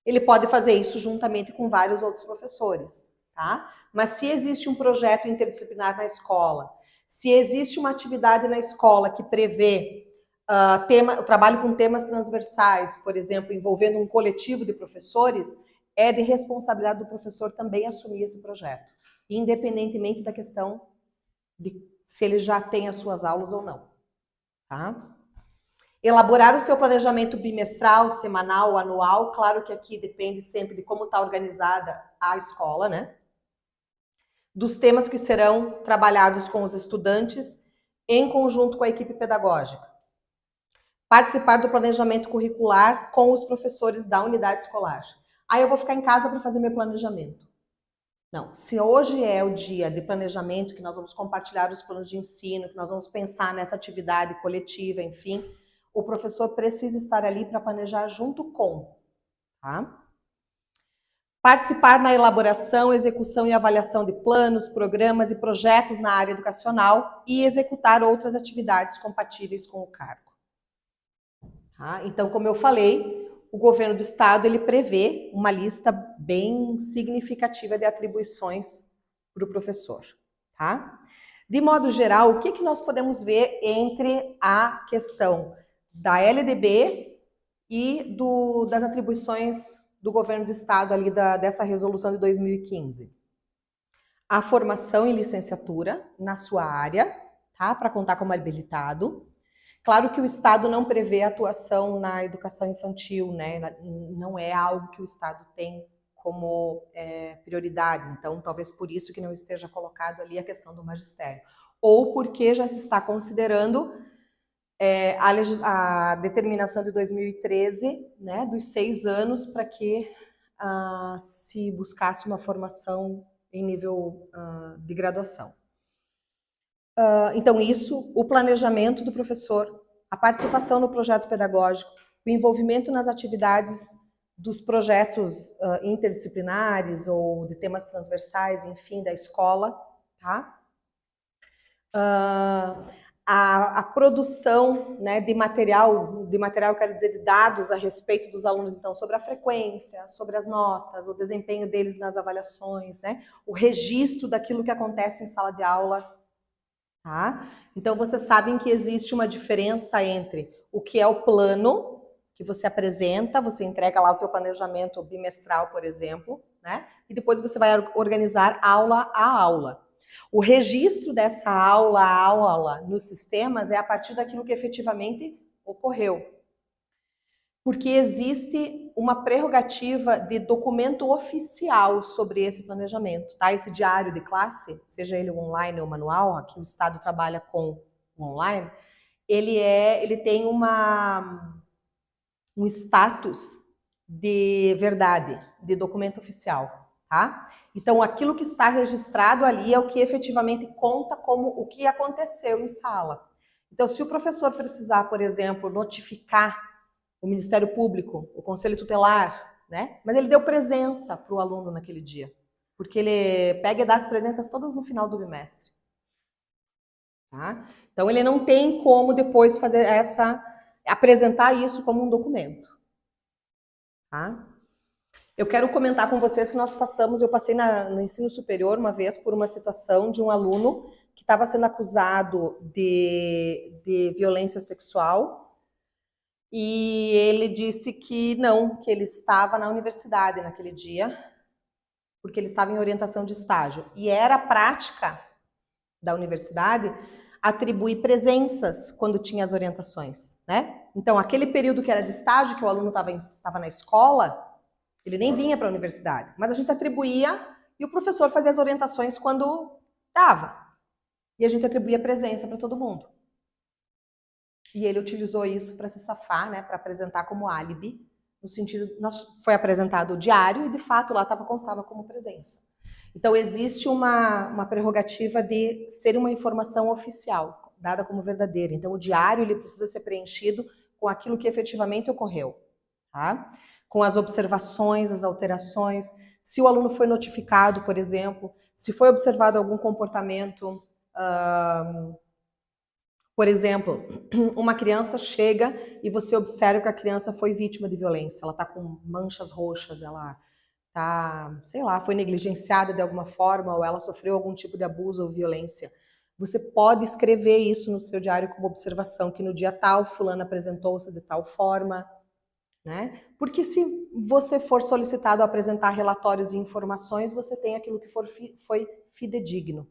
Ele pode fazer isso juntamente com vários outros professores, tá? Mas se existe um projeto interdisciplinar na escola, se existe uma atividade na escola que prevê o trabalho com temas transversais, por exemplo, envolvendo um coletivo de professores, é de responsabilidade do professor também assumir esse projeto, independentemente da questão de se ele já tem as suas aulas ou não, tá? Elaborar o seu planejamento bimestral, semanal, anual, claro que aqui depende sempre de como está organizada a escola, né? Dos temas que serão trabalhados com os estudantes em conjunto com a equipe pedagógica. Participar do planejamento curricular com os professores da unidade escolar. Aí eu vou ficar em casa para fazer meu planejamento. Não, se hoje é o dia de planejamento, que nós vamos compartilhar os planos de ensino, que nós vamos pensar nessa atividade coletiva, enfim, o professor precisa estar ali para planejar junto com, tá? Participar na elaboração, execução e avaliação de planos, programas e projetos na área educacional e executar outras atividades compatíveis com o cargo. Tá? Então, como eu falei, o governo do estado ele prevê uma lista bem significativa de atribuições para o professor. Tá? De modo geral, o que nós podemos ver entre a questão da LDB e das atribuições do governo do estado ali dessa resolução de 2015? A formação em licenciatura na sua área, tá? Para contar como habilitado. Claro que o estado não prevê atuação na educação infantil, né? Não é algo que o estado tem como prioridade, então talvez por isso que não esteja colocado ali a questão do magistério. Ou porque já se está considerando a determinação de 2013, né, dos 6 anos, para que se buscasse uma formação em nível de graduação. Então, isso, o planejamento do professor, a participação no projeto pedagógico, o envolvimento nas atividades dos projetos interdisciplinares ou de temas transversais, enfim, da escola, tá? A produção, né, de material, quero dizer, de dados a respeito dos alunos, então, sobre a frequência, sobre as notas, o desempenho deles nas avaliações, né, o registro daquilo que acontece em sala de aula, tá? Então, vocês sabem que existe uma diferença entre o que é o plano que você apresenta, você entrega lá o teu planejamento bimestral, por exemplo, né? E depois você vai organizar aula a aula. O registro dessa aula a aula nos sistemas é a partir daquilo que efetivamente ocorreu. Porque existe uma prerrogativa de documento oficial sobre esse planejamento, tá? Esse diário de classe, seja ele online ou manual, aqui o Estado trabalha com o online, ele tem um status de verdade, de documento oficial, tá? Então, aquilo que está registrado ali é o que efetivamente conta como o que aconteceu em sala. Então, se o professor precisar, por exemplo, notificar o Ministério Público, o Conselho Tutelar, né? Mas ele deu presença para o aluno naquele dia, porque ele pega e dá as presenças todas no final do bimestre. Tá? Então, ele não tem como depois apresentar isso como um documento. Tá? Eu quero comentar com vocês que eu passei no ensino superior uma vez por uma situação de um aluno que estava sendo acusado de violência sexual. E ele disse que não, que ele estava na universidade naquele dia, porque ele estava em orientação de estágio. E era prática da universidade atribuir presenças quando tinha as orientações, né? Então, aquele período que era de estágio, que o aluno estava na escola, ele nem vinha para a universidade, mas a gente atribuía e o professor fazia as orientações quando dava. E a gente atribuía presença para todo mundo. E ele utilizou isso para se safar, né, para apresentar como álibi, no sentido, foi apresentado o diário e de fato lá constava como presença. Então existe uma prerrogativa de ser uma informação oficial, dada como verdadeira. Então o diário ele precisa ser preenchido com aquilo que efetivamente ocorreu, tá? Com as observações, as alterações, se o aluno foi notificado, por exemplo, se foi observado algum comportamento. Por exemplo, uma criança chega e você observa que a criança foi vítima de violência, ela está com manchas roxas, ela tá, sei lá, foi negligenciada de alguma forma ou ela sofreu algum tipo de abuso ou violência. Você pode escrever isso no seu diário como observação, que no dia tal fulano apresentou-se de tal forma, né? Porque se você for solicitado a apresentar relatórios e informações, você tem aquilo que foi fidedigno,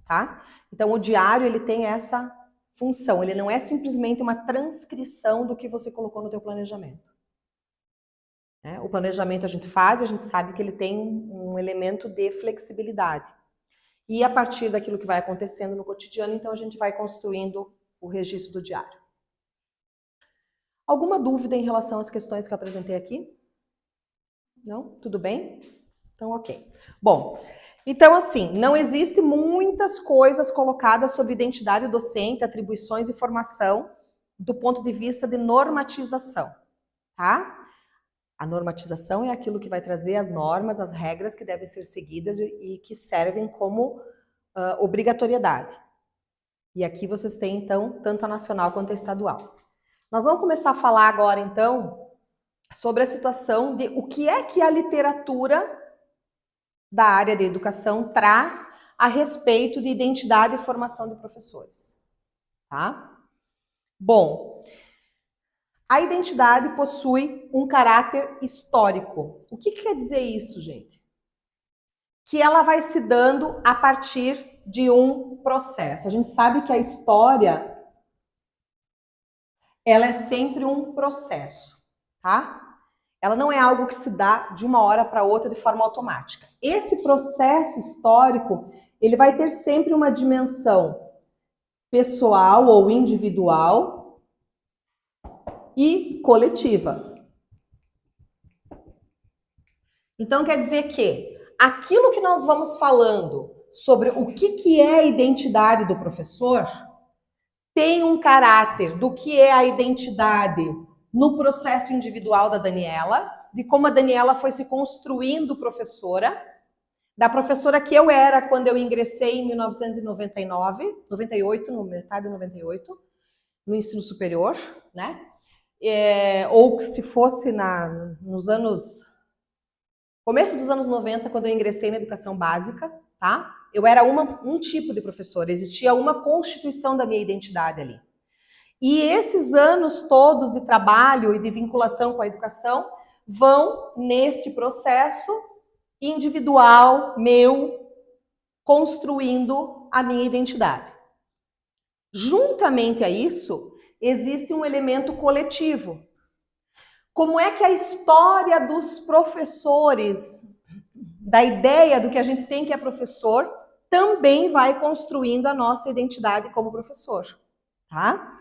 tá? Então o diário ele tem essa função, ele não é simplesmente uma transcrição do que você colocou no teu planejamento. O planejamento a gente faz, a gente sabe que ele tem um elemento de flexibilidade. E a partir daquilo que vai acontecendo no cotidiano, então a gente vai construindo o registro do diário. Alguma dúvida em relação às questões que eu apresentei aqui? Não? Tudo bem? Então, ok. Bom, então, assim, não existe muitas coisas colocadas sobre identidade docente, atribuições e formação do ponto de vista de normatização, tá? A normatização é aquilo que vai trazer as normas, as regras que devem ser seguidas e que servem como obrigatoriedade. E aqui vocês têm, então, tanto a nacional quanto a estadual. Nós vamos começar a falar agora, então, sobre a situação de o que é que a literatura da área de educação traz a respeito de identidade e formação de professores, tá? Bom, a identidade possui um caráter histórico. O que quer dizer isso, gente? Que ela vai se dando a partir de um processo. A gente sabe que a história, ela é sempre um processo, tá? Ela não é algo que se dá de uma hora para outra de forma automática. Esse processo histórico, ele vai ter sempre uma dimensão pessoal ou individual e coletiva. Então, quer dizer que aquilo que nós vamos falando sobre o que é a identidade do professor tem um caráter do que é a identidade no processo individual da Daniela, de como a Daniela foi se construindo professora, da professora que eu era quando eu ingressei em 1998, no metade de 98, no ensino superior, né? Ou se fosse começo dos anos 90, quando eu ingressei na educação básica, tá? Eu era um tipo de professora, existia uma constituição da minha identidade ali. E esses anos todos de trabalho e de vinculação com a educação vão, neste processo, individual, meu, construindo a minha identidade. Juntamente a isso, existe um elemento coletivo. Como é que a história dos professores, da ideia do que a gente tem que é professor, também vai construindo a nossa identidade como professor, tá?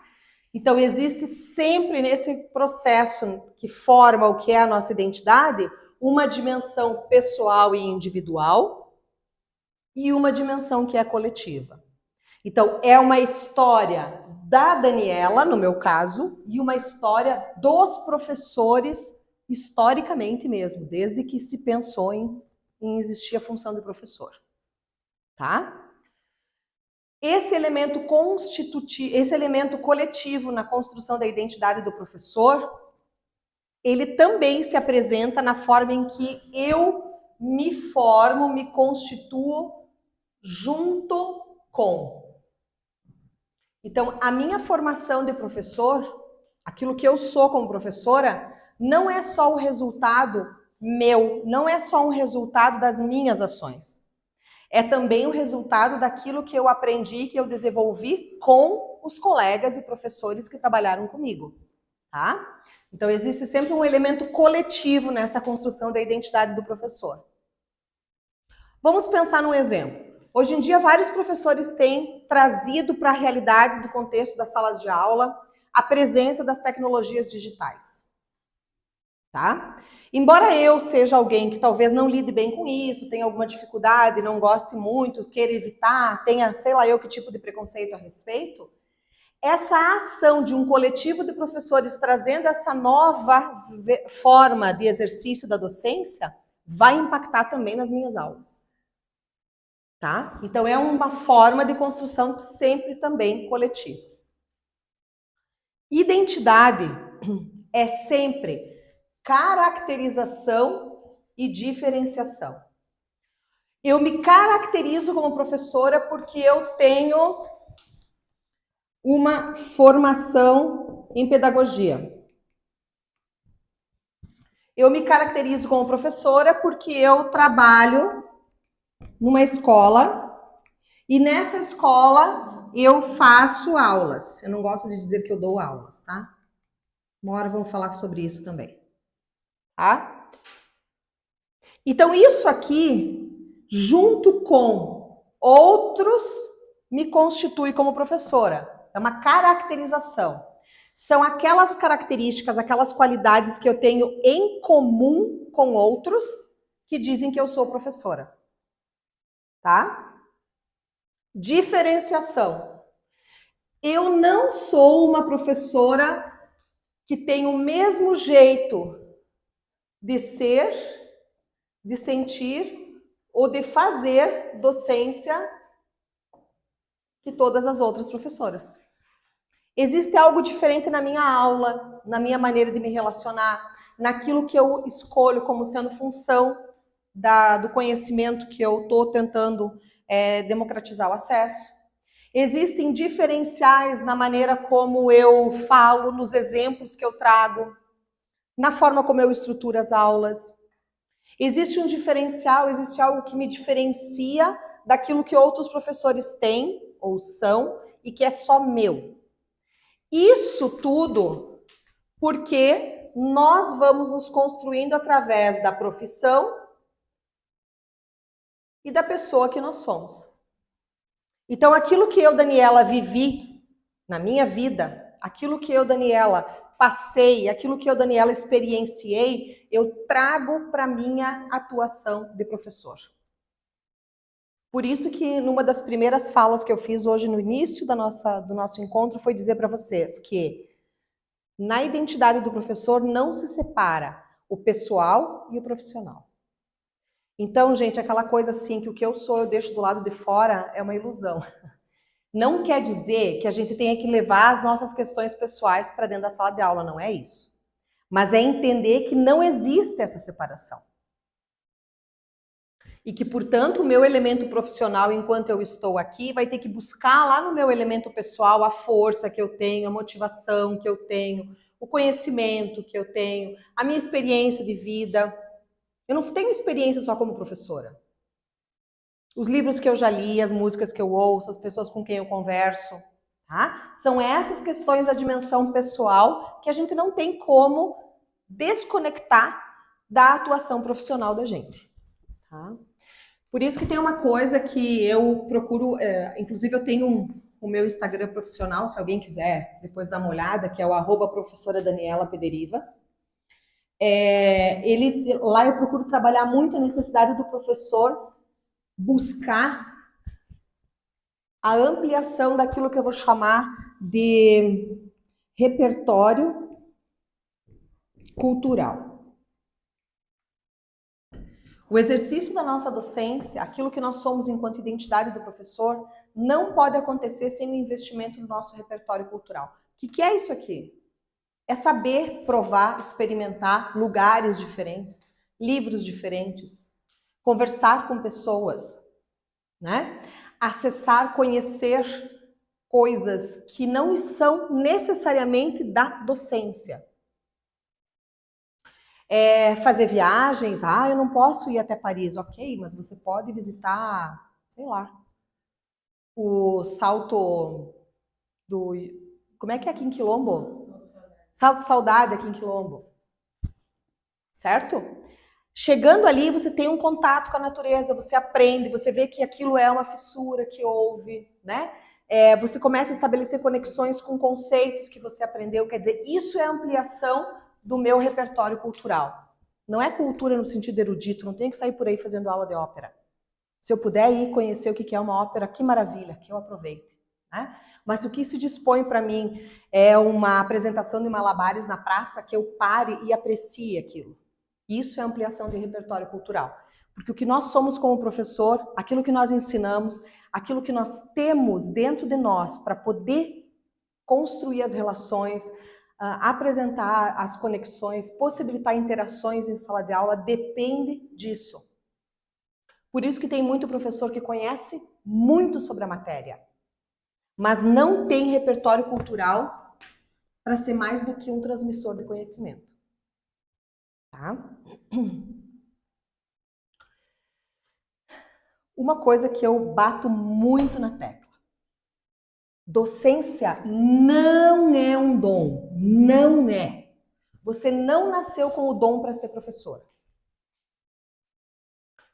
Então, existe sempre nesse processo que forma o que é a nossa identidade, uma dimensão pessoal e individual e uma dimensão que é coletiva. Então, é uma história da Daniela, no meu caso, e uma história dos professores, historicamente mesmo, desde que se pensou em existir a função de professor. Tá? Esse elemento constitutivo, esse elemento coletivo na construção da identidade do professor, ele também se apresenta na forma em que eu me formo, me constituo junto com. Então, a minha formação de professor, aquilo que eu sou como professora, não é só o resultado meu, não é só um resultado das minhas ações. É também o resultado daquilo que eu aprendi, que eu desenvolvi com os colegas e professores que trabalharam comigo, tá? Então, existe sempre um elemento coletivo nessa construção da identidade do professor. Vamos pensar num exemplo. Hoje em dia, vários professores têm trazido para a realidade do contexto das salas de aula a presença das tecnologias digitais, tá? Embora eu seja alguém que talvez não lide bem com isso, tenha alguma dificuldade, não goste muito, queira evitar, tenha sei lá eu que tipo de preconceito a respeito, essa ação de um coletivo de professores trazendo essa nova forma de exercício da docência vai impactar também nas minhas aulas. Tá? Então, é uma forma de construção sempre também coletiva. Identidade é sempre caracterização e diferenciação. Eu me caracterizo como professora porque eu tenho uma formação em pedagogia. Eu me caracterizo como professora porque eu trabalho numa escola e nessa escola eu faço aulas. Eu não gosto de dizer que eu dou aulas, tá? Uma hora vamos falar sobre isso também, tá? Então isso aqui, junto com outros, me constitui como professora. É uma caracterização. São aquelas características, aquelas qualidades que eu tenho em comum com outros que dizem que eu sou professora. Tá? Diferenciação. Eu não sou uma professora que tem o mesmo jeito de ser, de sentir ou de fazer docência que todas as outras professoras. Existe algo diferente na minha aula, na minha maneira de me relacionar, naquilo que eu escolho como sendo função do conhecimento que eu estou tentando democratizar o acesso. Existem diferenciais na maneira como eu falo, nos exemplos que eu trago, na forma como eu estruturo as aulas. Existe um diferencial, existe algo que me diferencia daquilo que outros professores têm ou são e que é só meu. Isso tudo porque nós vamos nos construindo através da profissão e da pessoa que nós somos. Então, aquilo que eu, Daniela, vivi na minha vida, aquilo que eu, Daniela, passei, aquilo que eu, Daniela, experienciei, eu trago para a minha atuação de professor. Por isso que numa das primeiras falas que eu fiz hoje no início do nosso encontro foi dizer para vocês que na identidade do professor não se separa o pessoal e o profissional. Então, gente, aquela coisa assim que o que eu sou eu deixo do lado de fora é uma ilusão. Não quer dizer que a gente tenha que levar as nossas questões pessoais para dentro da sala de aula, não é isso. Mas é entender que não existe essa separação. E que, portanto, o meu elemento profissional, enquanto eu estou aqui, vai ter que buscar lá no meu elemento pessoal a força que eu tenho, a motivação que eu tenho, o conhecimento que eu tenho, a minha experiência de vida, Eu não tenho experiência só como professora. Os livros que eu já li, as músicas que eu ouço, as pessoas com quem eu converso, tá? São essas questões da dimensão pessoal que a gente não tem como desconectar da atuação profissional da gente, tá? Por isso que tem uma coisa que eu procuro, inclusive eu tenho o meu Instagram profissional, se alguém quiser depois dar uma olhada, que é o @professora Daniela Pederiva. Lá eu procuro trabalhar muito a necessidade do professor buscar a ampliação daquilo que eu vou chamar de repertório cultural. O exercício da nossa docência, aquilo que nós somos enquanto identidade do professor, não pode acontecer sem o investimento no nosso repertório cultural. O que é isso aqui? É saber provar, experimentar lugares diferentes, livros diferentes, conversar com pessoas, né? Acessar, conhecer coisas que não são necessariamente da docência. Fazer viagens, eu não posso ir até Paris, ok, mas você pode visitar, sei lá, o Salto do... Como é que é aqui em Quilombo? Salto Saudade aqui em Quilombo. Certo? Chegando ali, você tem um contato com a natureza, você aprende, você vê que aquilo é uma fissura que houve, né? Você começa a estabelecer conexões com conceitos que você aprendeu, quer dizer, isso é ampliação do meu repertório cultural. Não é cultura no sentido erudito, não tenho que sair por aí fazendo aula de ópera. Se eu puder ir conhecer o que é uma ópera, que maravilha, que eu aproveite, né? Mas o que se dispõe para mim é uma apresentação de malabares na praça, que eu pare e aprecie aquilo. Isso é ampliação de repertório cultural. Porque o que nós somos como professor, aquilo que nós ensinamos, aquilo que nós temos dentro de nós para poder construir as relações, apresentar as conexões, possibilitar interações em sala de aula, depende disso. Por isso que tem muito professor que conhece muito sobre a matéria, mas não tem repertório cultural para ser mais do que um transmissor de conhecimento. Tá? Uma coisa que eu bato muito na tecla. Docência não é um dom. Não é. Você não nasceu com o dom para ser professor.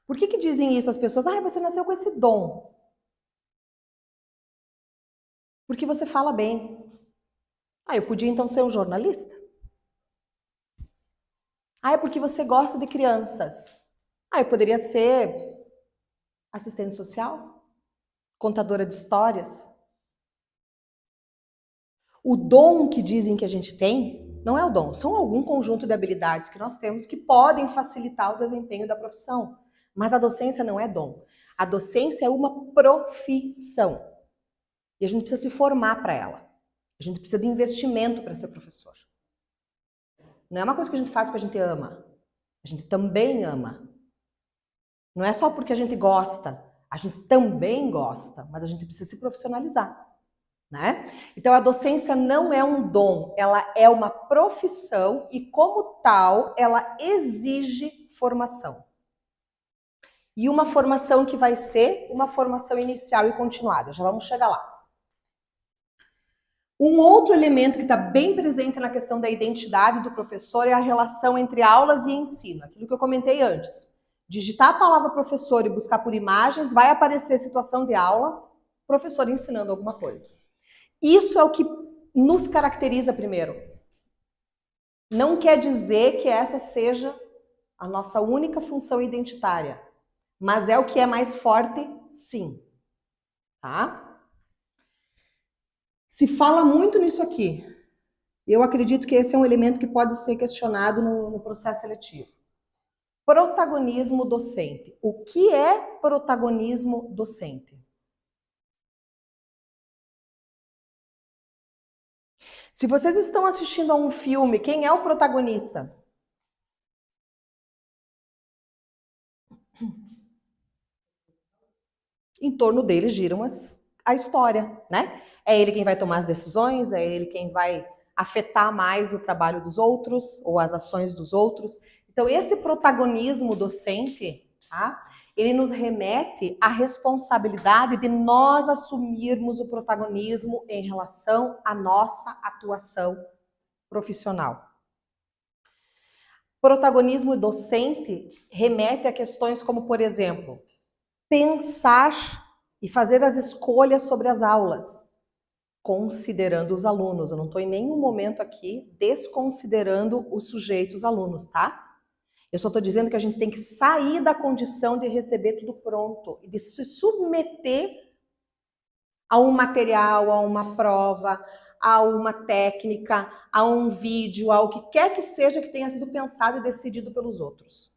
Por que dizem isso as pessoas? Você nasceu com esse dom. Porque você fala bem. Eu podia então ser um jornalista? É porque você gosta de crianças. Eu poderia ser assistente social? Contadora de histórias? O dom que dizem que a gente tem, não é o dom, são algum conjunto de habilidades que nós temos que podem facilitar o desempenho da profissão. Mas a docência não é dom. A docência é uma profissão. E a gente precisa se formar para ela. A gente precisa de investimento para ser professor. Não é uma coisa que a gente faz porque a gente ama. A gente também ama. Não é só porque a gente gosta. A gente também gosta, mas a gente precisa se profissionalizar. Né? Então, a docência não é um dom, ela é uma profissão e, como tal, ela exige formação. E uma formação que vai ser uma formação inicial e continuada. Já vamos chegar lá. Um outro elemento que está bem presente na questão da identidade do professor é a relação entre aulas e ensino. Aquilo que eu comentei antes. Digitar a palavra professor e buscar por imagens, vai aparecer situação de aula, professor ensinando alguma coisa. Isso é o que nos caracteriza primeiro. Não quer dizer que essa seja a nossa única função identitária, mas é o que é mais forte, sim. Tá? Se fala muito nisso aqui. Eu acredito que esse é um elemento que pode ser questionado no processo seletivo. Protagonismo docente. O que é protagonismo docente? Se vocês estão assistindo a um filme, quem é o protagonista? Em torno dele giram a história, né? É ele quem vai tomar as decisões, é ele quem vai afetar mais o trabalho dos outros ou as ações dos outros. Então, esse protagonismo docente, tá? Ele nos remete à responsabilidade de nós assumirmos o protagonismo em relação à nossa atuação profissional. Protagonismo docente remete a questões como, por exemplo, pensar e fazer as escolhas sobre as aulas, considerando os alunos. Eu não estou em nenhum momento aqui desconsiderando os sujeitos alunos, tá? Eu só estou dizendo que a gente tem que sair da condição de receber tudo pronto e de se submeter a um material, a uma prova, a uma técnica, a um vídeo, a o que quer que seja que tenha sido pensado e decidido pelos outros.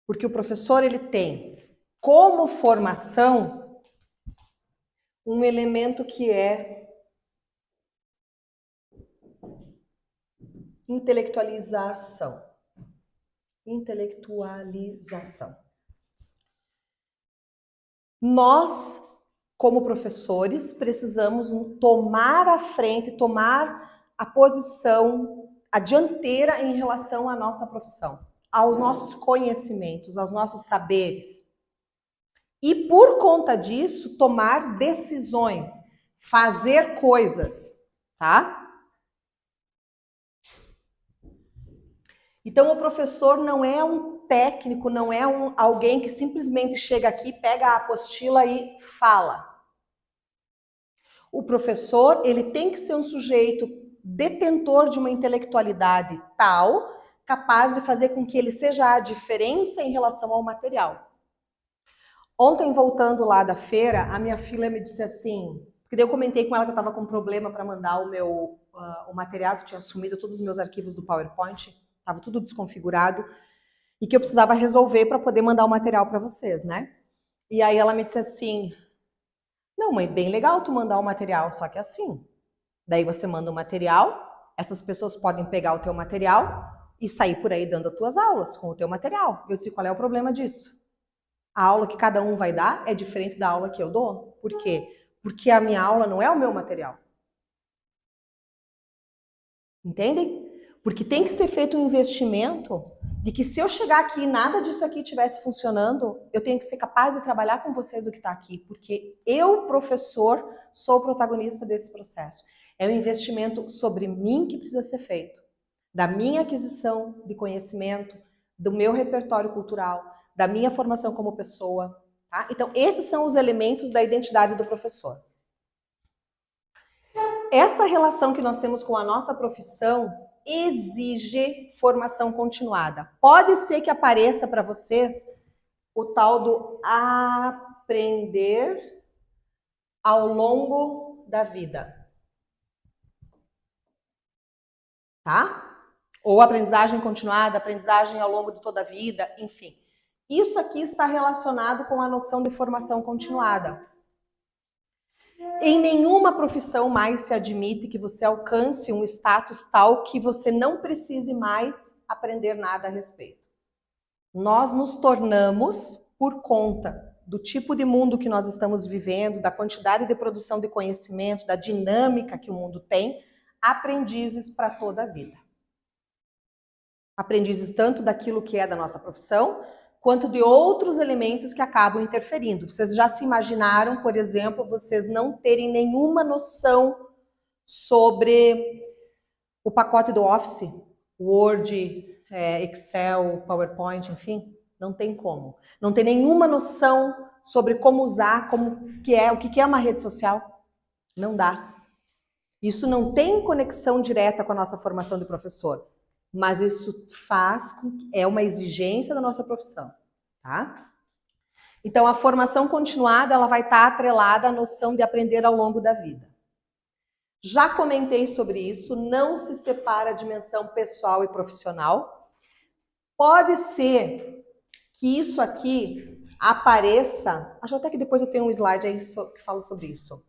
Porque o professor, ele tem como formação um elemento que é intelectualização. Intelectualização. Nós, como professores, precisamos tomar a frente, tomar a posição, a dianteira em relação à nossa profissão, aos nossos conhecimentos, aos nossos saberes. E por conta disso, tomar decisões, fazer coisas, tá? Então, o professor não é um técnico, não é alguém que simplesmente chega aqui, pega a apostila e fala. O professor, ele tem que ser um sujeito detentor de uma intelectualidade tal, capaz de fazer com que ele seja a diferença em relação ao material. Ontem, voltando lá da feira, a minha filha me disse assim, porque daí eu comentei com ela que eu estava com um problema para mandar o material, que tinha sumido todos os meus arquivos do PowerPoint, estava tudo desconfigurado, e que eu precisava resolver para poder mandar o material para vocês, né? E aí ela me disse assim, não, mãe, bem legal tu mandar o material, só que assim, daí você manda o material, essas pessoas podem pegar o teu material e sair por aí dando as tuas aulas com o teu material. Eu disse, qual é o problema disso? A aula que cada um vai dar é diferente da aula que eu dou. Por quê? Porque a minha aula não é o meu material. Entendem? Porque tem que ser feito um investimento de que se eu chegar aqui e nada disso aqui estivesse funcionando, eu tenho que ser capaz de trabalhar com vocês o que está aqui. Porque eu, professor, sou o protagonista desse processo. É um investimento sobre mim que precisa ser feito. Da minha aquisição de conhecimento, do meu repertório cultural, da minha formação como pessoa, tá? Então, esses são os elementos da identidade do professor. Esta relação que nós temos com a nossa profissão exige formação continuada. Pode ser que apareça para vocês o tal do aprender ao longo da vida. Tá? Ou aprendizagem continuada, aprendizagem ao longo de toda a vida, enfim. Isso aqui está relacionado com a noção de formação continuada. Em nenhuma profissão mais se admite que você alcance um status tal que você não precise mais aprender nada a respeito. Nós nos tornamos, por conta do tipo de mundo que nós estamos vivendo, da quantidade de produção de conhecimento, da dinâmica que o mundo tem, aprendizes para toda a vida. Aprendizes tanto daquilo que é da nossa profissão, quanto de outros elementos que acabam interferindo. Vocês já se imaginaram, por exemplo, vocês não terem nenhuma noção sobre o pacote do Office, Word, Excel, PowerPoint, enfim? Não tem como. Não tem nenhuma noção sobre como usar, o que é uma rede social? Não dá. Isso não tem conexão direta com a nossa formação de professor. Mas isso é uma exigência da nossa profissão, tá? Então, a formação continuada, ela vai estar atrelada à noção de aprender ao longo da vida. Já comentei sobre isso, não se separa a dimensão pessoal e profissional. Pode ser que isso aqui apareça, acho até que depois eu tenho um slide aí que fala sobre isso.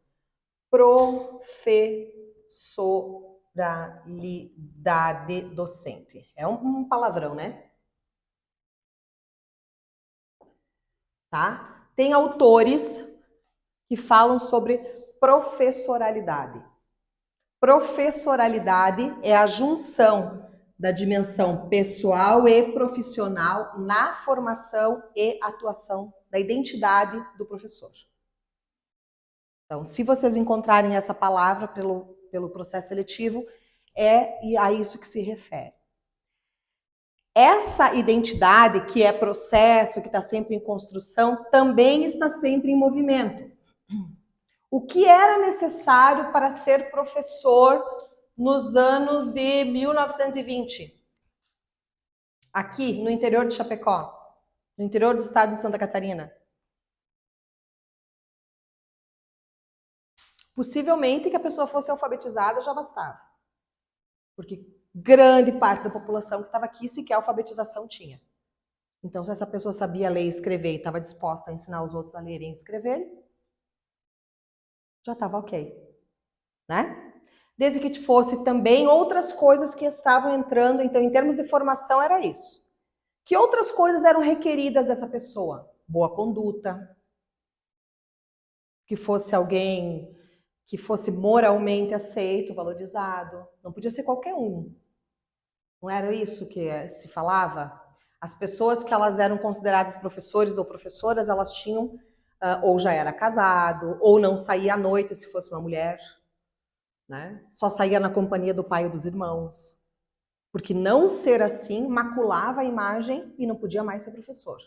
Professoralidade docente. É um palavrão, né? Tá? Tem autores que falam sobre professoralidade. Professoralidade é a junção da dimensão pessoal e profissional na formação e atuação da identidade do professor. Então, se vocês encontrarem essa palavra pelo processo seletivo, é a isso que se refere. Essa identidade, que é processo, que está sempre em construção, também está sempre em movimento. O que era necessário para ser professor nos anos de 1920? Aqui, no interior de Chapecó, no interior do estado de Santa Catarina. Possivelmente que a pessoa fosse alfabetizada já bastava. Porque grande parte da população que estava aqui sequer alfabetização tinha. Então, se essa pessoa sabia ler e escrever e estava disposta a ensinar os outros a lerem e escreverem, já estava ok, né? Desde que fosse também outras coisas que estavam entrando, então, em termos de formação, era isso. Que outras coisas eram requeridas dessa pessoa? Boa conduta, que fosse alguém que fosse moralmente aceito, valorizado, não podia ser qualquer um. Não era isso que se falava? As pessoas que elas eram consideradas professores ou professoras, elas tinham, ou já era casado, ou não saía à noite se fosse uma mulher, né? Só saía na companhia do pai ou dos irmãos. Porque não ser assim maculava a imagem e não podia mais ser professor.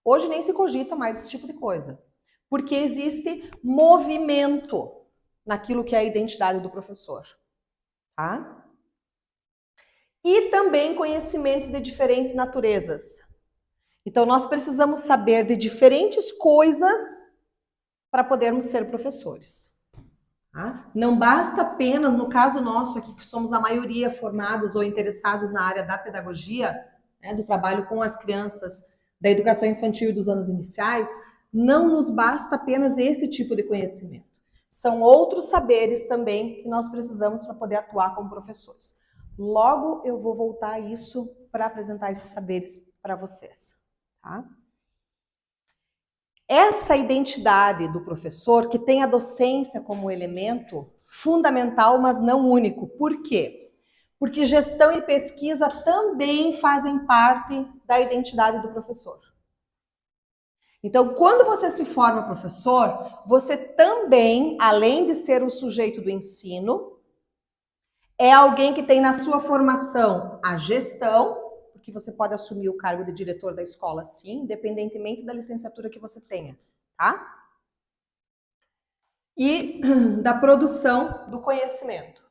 Hoje nem se cogita mais esse tipo de coisa. Porque existe movimento naquilo que é a identidade do professor, tá? E também conhecimentos de diferentes naturezas. Então, nós precisamos saber de diferentes coisas para podermos ser professores. Tá? Não basta apenas, no caso nosso aqui, que somos a maioria formados ou interessados na área da pedagogia, né, do trabalho com as crianças, da educação infantil e dos anos iniciais, não nos basta apenas esse tipo de conhecimento. São outros saberes também que nós precisamos para poder atuar como professores. Logo eu vou voltar a isso para apresentar esses saberes para vocês. Tá? Essa identidade do professor, que tem a docência como elemento fundamental, mas não único. Por quê? Porque gestão e pesquisa também fazem parte da identidade do professor. Então, quando você se forma professor, você também, além de ser o sujeito do ensino, é alguém que tem na sua formação a gestão, porque você pode assumir o cargo de diretor da escola, sim, independentemente da licenciatura que você tenha, tá? E da produção do conhecimento.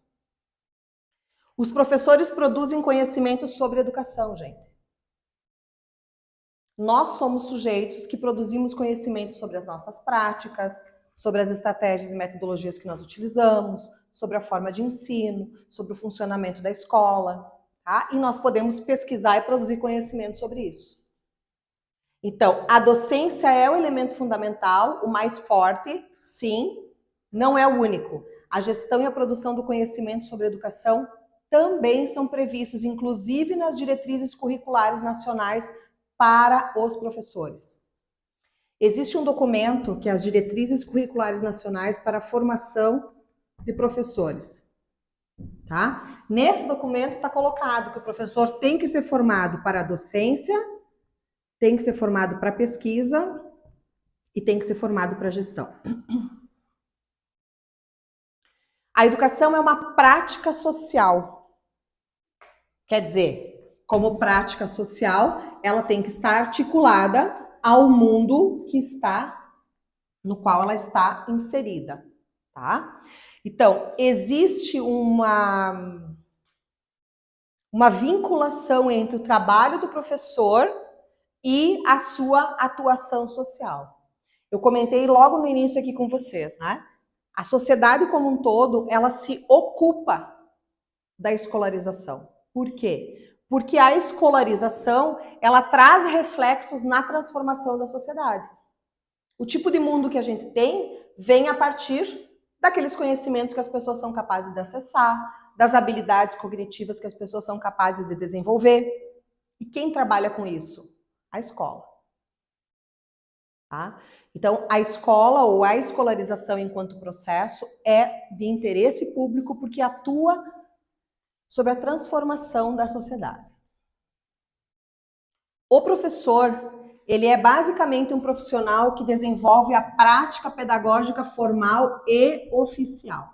Os professores produzem conhecimento sobre educação, gente. Nós somos sujeitos que produzimos conhecimento sobre as nossas práticas, sobre as estratégias e metodologias que nós utilizamos, sobre a forma de ensino, sobre o funcionamento da escola, tá? E nós podemos pesquisar e produzir conhecimento sobre isso. Então, a docência é o elemento fundamental, o mais forte, sim, não é o único. A gestão e a produção do conhecimento sobre educação também são previstos, inclusive nas diretrizes curriculares nacionais para os professores. Existe um documento que é as Diretrizes Curriculares Nacionais para a Formação de Professores. Tá? Nesse documento está colocado que o professor tem que ser formado para a docência, tem que ser formado para a pesquisa e tem que ser formado para a gestão. A educação é uma prática social. Quer dizer, como prática social, ela tem que estar articulada ao mundo que está, no qual ela está inserida, tá? Então, existe uma vinculação entre o trabalho do professor e a sua atuação social. Eu comentei logo no início aqui com vocês, né? A sociedade como um todo, ela se ocupa da escolarização. Por quê? Porque a escolarização, ela traz reflexos na transformação da sociedade. O tipo de mundo que a gente tem vem a partir daqueles conhecimentos que as pessoas são capazes de acessar, das habilidades cognitivas que as pessoas são capazes de desenvolver. E quem trabalha com isso? A escola. Tá? Então, a escola ou a escolarização enquanto processo é de interesse público porque atua sobre a transformação da sociedade. O professor, ele é basicamente um profissional que desenvolve a prática pedagógica formal e oficial.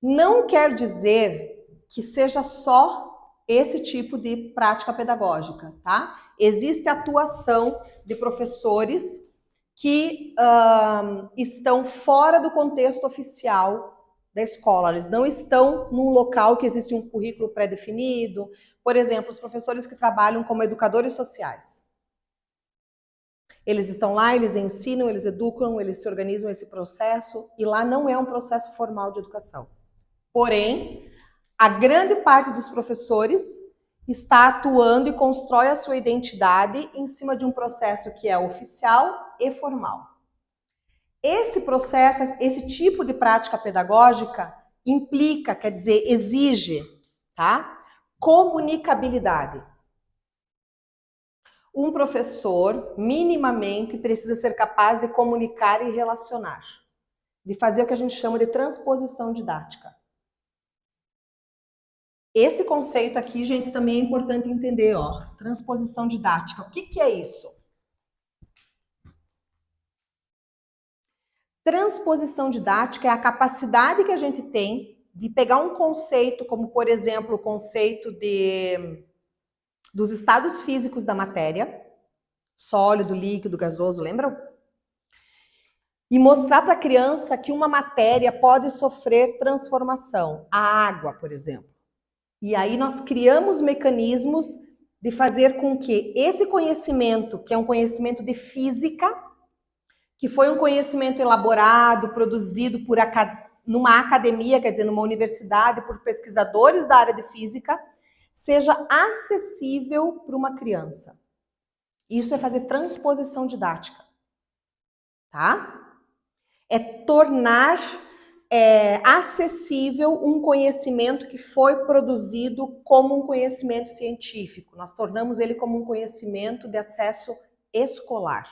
Não quer dizer que seja só esse tipo de prática pedagógica, tá? Existe atuação de professores que estão fora do contexto oficial da escola. Eles não estão num local que existe um currículo pré-definido. Por exemplo, os professores que trabalham como educadores sociais. Eles estão lá, eles ensinam, eles educam, eles se organizam esse processo, e lá não é um processo formal de educação. Porém, a grande parte dos professores está atuando e constrói a sua identidade em cima de um processo que é oficial e formal. Esse processo, esse tipo de prática pedagógica implica, quer dizer, exige, tá? Comunicabilidade. Um professor, minimamente, precisa ser capaz de comunicar e relacionar, de fazer o que a gente chama de transposição didática. Esse conceito aqui, gente, também é importante entender, ó. Transposição didática. O que é isso? Transposição didática é a capacidade que a gente tem de pegar um conceito, como, por exemplo, o conceito dos estados físicos da matéria, sólido, líquido, gasoso, lembram? E mostrar para a criança que uma matéria pode sofrer transformação. A água, por exemplo. E aí nós criamos mecanismos de fazer com que esse conhecimento, que é um conhecimento de física, que foi um conhecimento elaborado, produzido numa academia, quer dizer, numa universidade, por pesquisadores da área de física, seja acessível para uma criança. Isso é fazer transposição didática, tá? É tornar acessível um conhecimento que foi produzido como um conhecimento científico. Nós tornamos ele como um conhecimento de acesso escolar.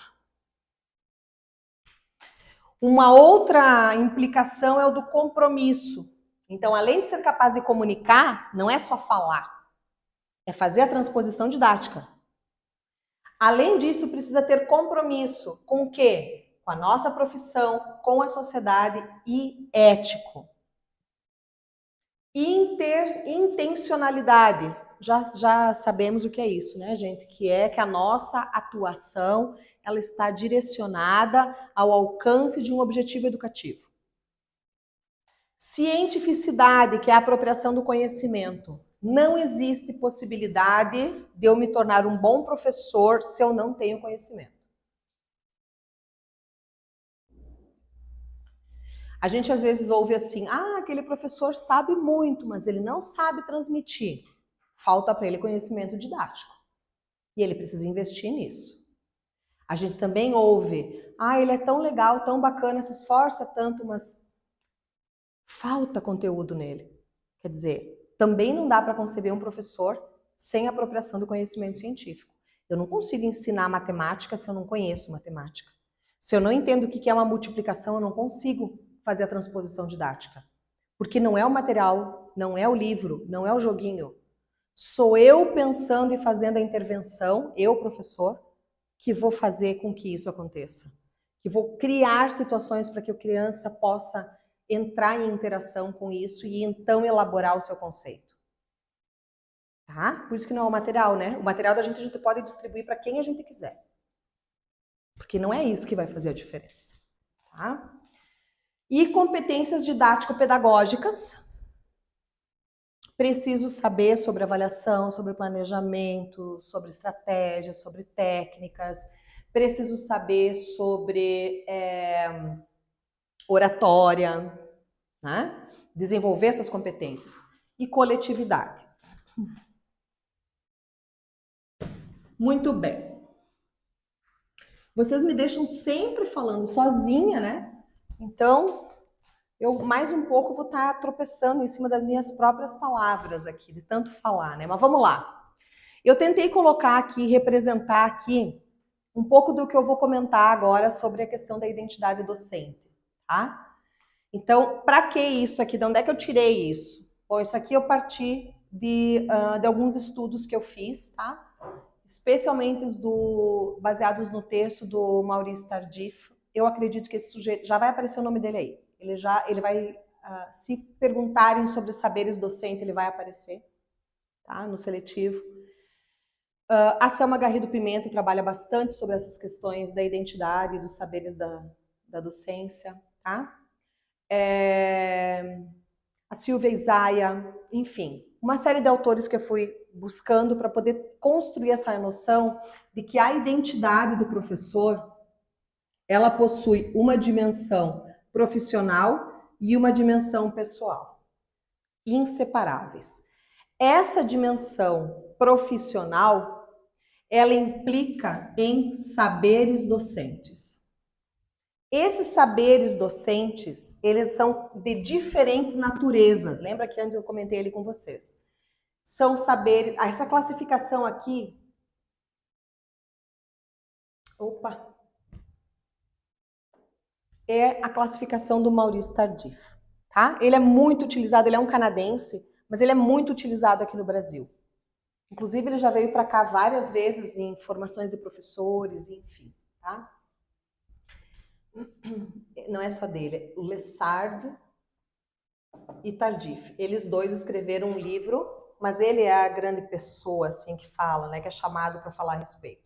Uma outra implicação é o do compromisso. Então, além de ser capaz de comunicar, não é só falar, é fazer a transposição didática. Além disso, precisa ter compromisso com o quê? Com a nossa profissão, com a sociedade e ético. Intencionalidade. Já sabemos o que é isso, né, gente? Que é que a nossa atuação ela está direcionada ao alcance de um objetivo educativo. Cientificidade, que é a apropriação do conhecimento. Não existe possibilidade de eu me tornar um bom professor se eu não tenho conhecimento. A gente às vezes ouve assim, aquele professor sabe muito, mas ele não sabe transmitir. Falta para ele conhecimento didático. E ele precisa investir nisso. A gente também ouve, ele é tão legal, tão bacana, se esforça tanto, mas falta conteúdo nele. Quer dizer, também não dá para conceber um professor sem apropriação do conhecimento científico. Eu não consigo ensinar matemática se eu não conheço matemática. Se eu não entendo o que é uma multiplicação, eu não consigo fazer a transposição didática. Porque não é o material, não é o livro, não é o joguinho. Sou eu pensando e fazendo a intervenção, eu, professor, que vou fazer com que isso aconteça. Que vou criar situações para que a criança possa entrar em interação com isso e então elaborar o seu conceito. Tá? Por isso que não é o material, né? O material da gente a gente pode distribuir para quem a gente quiser. Porque não é isso que vai fazer a diferença. Tá? E competências didático-pedagógicas. Preciso saber sobre avaliação, sobre planejamento, sobre estratégias, sobre técnicas. Preciso saber sobre oratória, né? Desenvolver essas competências. E coletividade. Muito bem. Vocês me deixam sempre falando sozinha, né? Então, eu mais um pouco vou estar tropeçando em cima das minhas próprias palavras aqui, de tanto falar, né? Mas vamos lá. Eu tentei colocar aqui, representar aqui, um pouco do que eu vou comentar agora sobre a questão da identidade docente, tá? Então, para que isso aqui? De onde é que eu tirei isso? Bom, isso aqui eu parti de alguns estudos que eu fiz, tá? Especialmente baseados no texto do Maurice Tardif. Eu acredito que esse sujeito, já vai aparecer o nome dele aí, ele vai, se perguntarem sobre saberes docentes, ele vai aparecer, tá? No seletivo. A Selma Garrido Pimenta trabalha bastante sobre essas questões da identidade e dos saberes da docência, tá? A Silvia Isaia, enfim, uma série de autores que eu fui buscando para poder construir essa noção de que a identidade do professor, ela possui uma dimensão profissional e uma dimensão pessoal, inseparáveis. Essa dimensão profissional, ela implica em saberes docentes. Esses saberes docentes, eles são de diferentes naturezas. Lembra que antes eu comentei ali com vocês? São saberes... essa classificação aqui... é a classificação do Maurice Tardif, tá? Ele é muito utilizado, ele é um canadense, mas ele é muito utilizado aqui no Brasil. Inclusive, ele já veio para cá várias vezes em formações de professores, enfim, tá? Não é só dele, o Lessard e Tardif. Eles dois escreveram um livro, mas ele é a grande pessoa assim que fala, né, que é chamado para falar a respeito,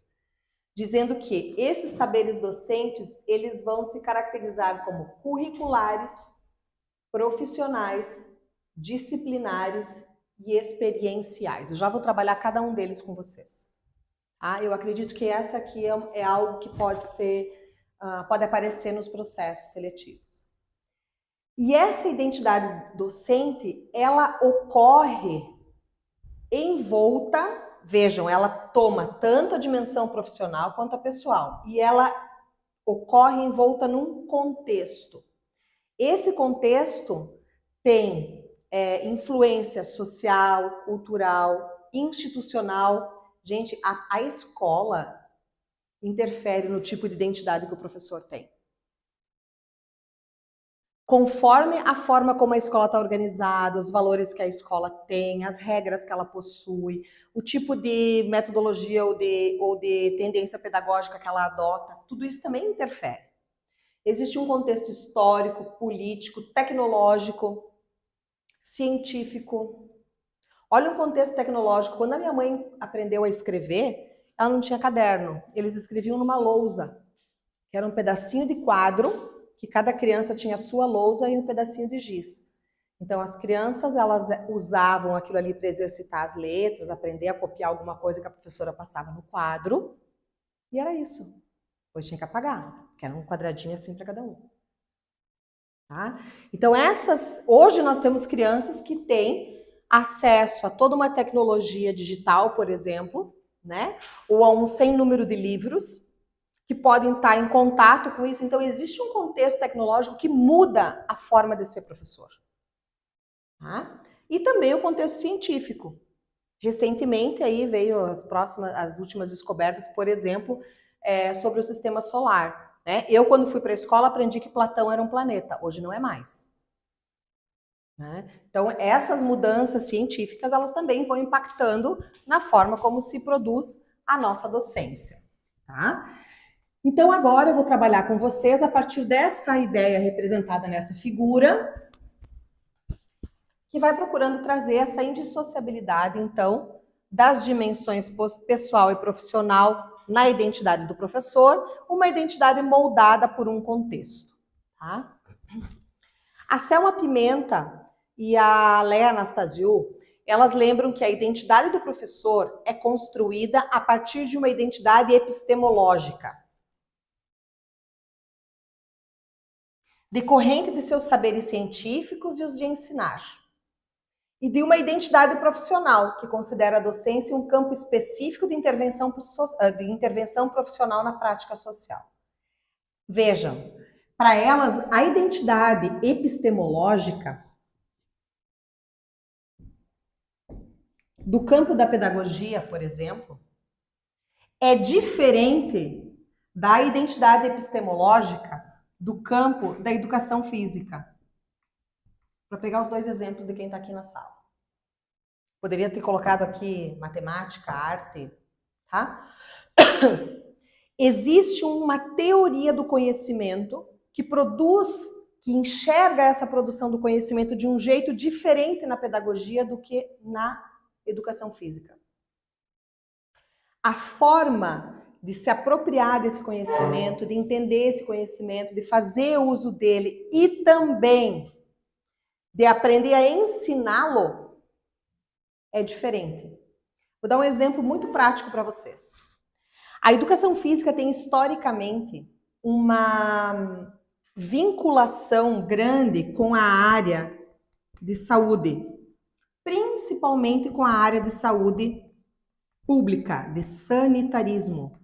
dizendo que esses saberes docentes, eles vão se caracterizar como curriculares, profissionais, disciplinares e experienciais. Eu já vou trabalhar cada um deles com vocês. Eu acredito que essa aqui é algo que pode aparecer nos processos seletivos. E essa identidade docente, ela ocorre envolta, vejam, ela toma tanto a dimensão profissional quanto a pessoal, e ela ocorre envolta num contexto. Esse contexto tem influência social, cultural, institucional. Gente, a escola interfere no tipo de identidade que o professor tem. Conforme a forma como a escola está organizada, os valores que a escola tem, as regras que ela possui, o tipo de metodologia ou de tendência pedagógica que ela adota, tudo isso também interfere. Existe um contexto histórico, político, tecnológico, científico. Olha um contexto tecnológico. Quando a minha mãe aprendeu a escrever, ela não tinha caderno. Eles escreviam numa lousa, que era um pedacinho de quadro, que cada criança tinha a sua lousa e um pedacinho de giz. Então, as crianças, elas usavam aquilo ali para exercitar as letras, aprender a copiar alguma coisa que a professora passava no quadro, e era isso. Depois tinha que apagar, que era um quadradinho assim para cada um. Tá? Então, hoje nós temos crianças que têm acesso a toda uma tecnologia digital, por exemplo, né? Ou a um sem número de livros, que podem estar em contato com isso. Então, existe um contexto tecnológico que muda a forma de ser professor. Tá? E também o contexto científico. Recentemente, aí veio as últimas descobertas, por exemplo, sobre o sistema solar. Né? Eu, quando fui para a escola, aprendi que Platão era um planeta. Hoje não é mais. Né? Então, essas mudanças científicas, elas também vão impactando na forma como se produz a nossa docência. Tá? Então, agora eu vou trabalhar com vocês a partir dessa ideia representada nessa figura, que vai procurando trazer essa indissociabilidade, então, das dimensões pessoal e profissional na identidade do professor, uma identidade moldada por um contexto. Tá? A Selma Pimenta e a Léa Anastasiou, elas lembram que a identidade do professor é construída a partir de uma identidade epistemológica, decorrente de seus saberes científicos e os de ensinar, e de uma identidade profissional, que considera a docência um campo específico de intervenção profissional na prática social. Vejam, para elas, a identidade epistemológica do campo da pedagogia, por exemplo, é diferente da identidade epistemológica do campo da educação física. Para pegar os dois exemplos de quem está aqui na sala. Poderia ter colocado aqui matemática, arte, tá? Existe uma teoria do conhecimento que que enxerga essa produção do conhecimento de um jeito diferente na pedagogia do que na educação física. A forma de se apropriar desse conhecimento, de entender esse conhecimento, de fazer uso dele e também de aprender a ensiná-lo é diferente. Vou dar um exemplo muito prático para vocês. A educação física tem historicamente uma vinculação grande com a área de saúde, principalmente com a área de saúde pública, de sanitarismo,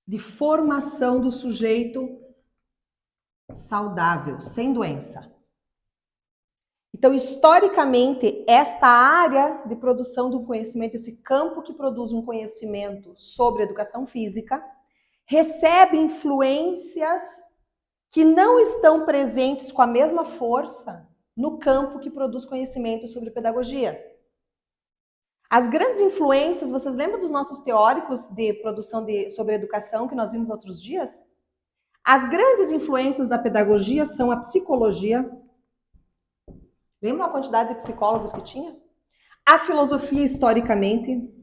de formação do sujeito saudável, sem doença. Então, historicamente, esta área de produção do conhecimento, esse campo que produz um conhecimento sobre educação física, recebe influências que não estão presentes com a mesma força no campo que produz conhecimento sobre pedagogia. As grandes influências, vocês lembram dos nossos teóricos de produção sobre educação que nós vimos outros dias? As grandes influências da pedagogia são a psicologia. Lembram a quantidade de psicólogos que tinha? A filosofia, historicamente.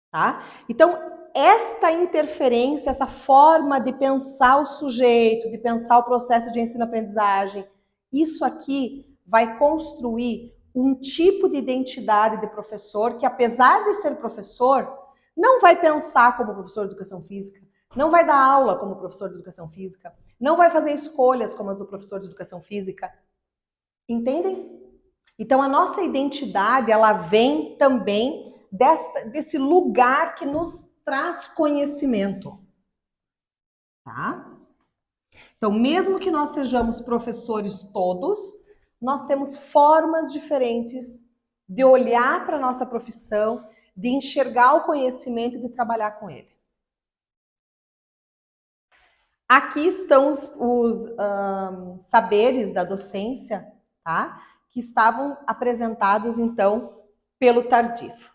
Tá? Então, esta interferência, essa forma de pensar o sujeito, de pensar o processo de ensino-aprendizagem, isso aqui vai construir um tipo de identidade de professor que, apesar de ser professor, não vai pensar como professor de educação física, não vai dar aula como professor de educação física, não vai fazer escolhas como as do professor de educação física. Entendem? Então, a nossa identidade, ela vem também desse lugar que nos traz conhecimento. Tá? Então, mesmo que nós sejamos professores todos, nós temos formas diferentes de olhar para a nossa profissão, de enxergar o conhecimento e de trabalhar com ele. Aqui estão os saberes da docência, tá? Que estavam apresentados, então, pelo Tardif.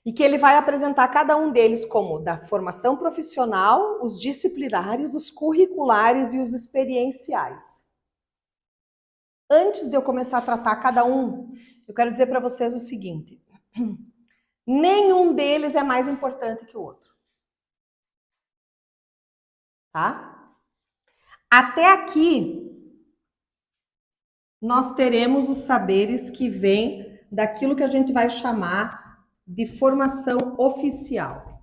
E que ele vai apresentar cada um deles como da formação profissional, os disciplinares, os curriculares e os experienciais. Antes de eu começar a tratar cada um, eu quero dizer para vocês o seguinte: nenhum deles é mais importante que o outro. Tá? Até aqui, nós teremos os saberes que vêm daquilo que a gente vai chamar de formação oficial.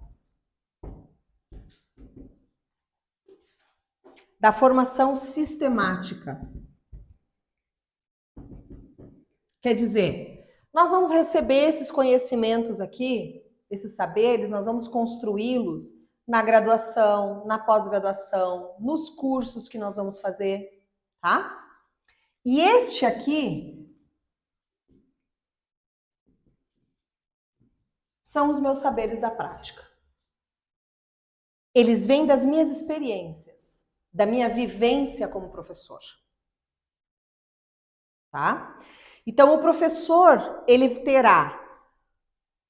Da formação sistemática. Quer dizer, nós vamos receber esses conhecimentos aqui, esses saberes, nós vamos construí-los na graduação, na pós-graduação, nos cursos que nós vamos fazer, tá? E este aqui são os meus saberes da prática. Eles vêm das minhas experiências, da minha vivência como professor. Tá? Então, o professor, ele terá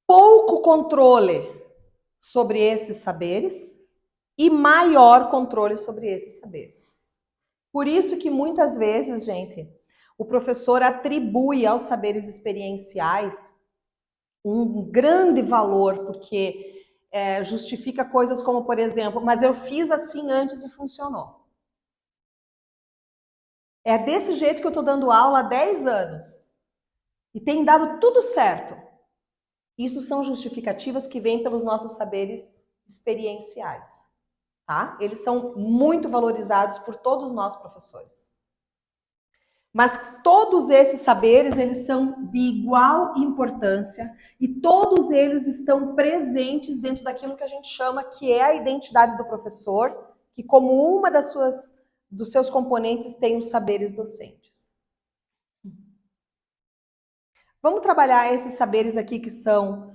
pouco controle sobre esses saberes e maior controle sobre esses saberes. Por isso que muitas vezes, gente, o professor atribui aos saberes experienciais um grande valor, porque justifica coisas como, por exemplo, mas eu fiz assim antes e funcionou. É desse jeito que eu estou dando aula há 10 anos. E tem dado tudo certo. Isso são justificativas que vêm pelos nossos saberes experienciais. Tá? Eles são muito valorizados por todos nós professores. Mas todos esses saberes, eles são de igual importância e todos eles estão presentes dentro daquilo que a gente chama que é a identidade do professor, que como uma dos seus componentes tem os saberes docentes. Vamos trabalhar esses saberes aqui que são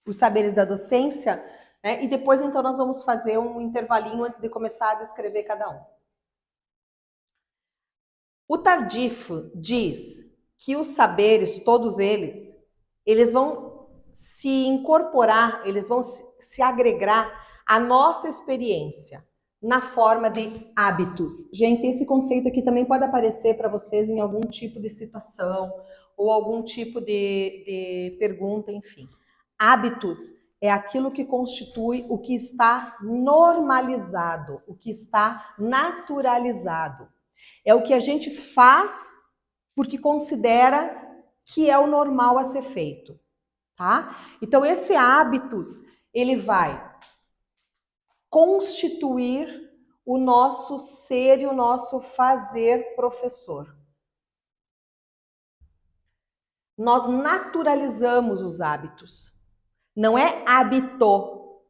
os saberes da docência, né? E depois então nós vamos fazer um intervalinho antes de começar a descrever cada um. O Tardif diz que os saberes, todos eles vão se incorporar, eles vão se agregar à nossa experiência na forma de hábitos. Gente, esse conceito aqui também pode aparecer para vocês em algum tipo de citação ou algum tipo de pergunta, enfim. Hábitos é aquilo que constitui o que está normalizado, o que está naturalizado. É o que a gente faz porque considera que é o normal a ser feito, tá? Então, esse hábitos, ele vai constituir o nosso ser e o nosso fazer professor. Nós naturalizamos os hábitos. Não é hábito.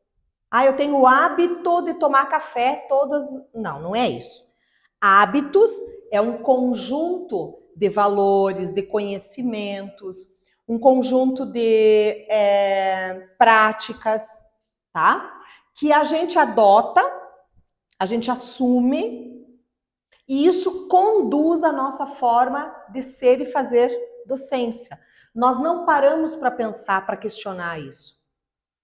Eu tenho o hábito de tomar café todas... Não, não é isso. Hábitos é um conjunto de valores, de conhecimentos, um conjunto de práticas, tá? Que a gente adota, a gente assume, e isso conduz a nossa forma de ser e fazer docência. Nós não paramos para pensar, para questionar isso.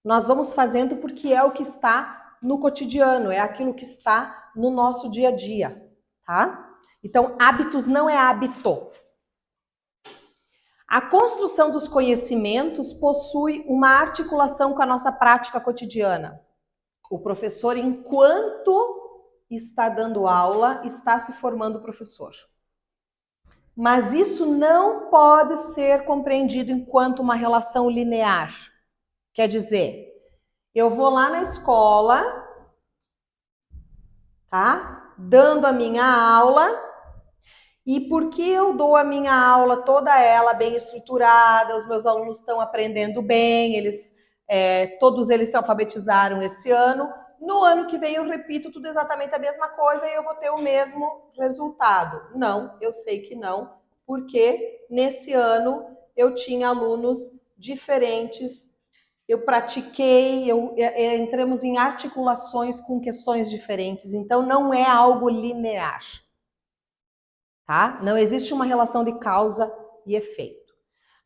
Nós vamos fazendo porque é o que está no cotidiano, é aquilo que está no nosso dia a dia, tá? Então, hábitos não é hábito. A construção dos conhecimentos possui uma articulação com a nossa prática cotidiana. O professor, enquanto está dando aula, está se formando professor. Mas isso não pode ser compreendido enquanto uma relação linear. Quer dizer, eu vou lá na escola, tá? Dando a minha aula, e porque eu dou a minha aula toda ela bem estruturada, os meus alunos estão aprendendo bem, todos eles se alfabetizaram esse ano, no ano que vem eu repito tudo exatamente a mesma coisa e eu vou ter o mesmo resultado. Não, eu sei que não, porque nesse ano eu tinha alunos diferentes, eu pratiquei, entramos em articulações com questões diferentes, então não é algo linear, tá? Não existe uma relação de causa e efeito.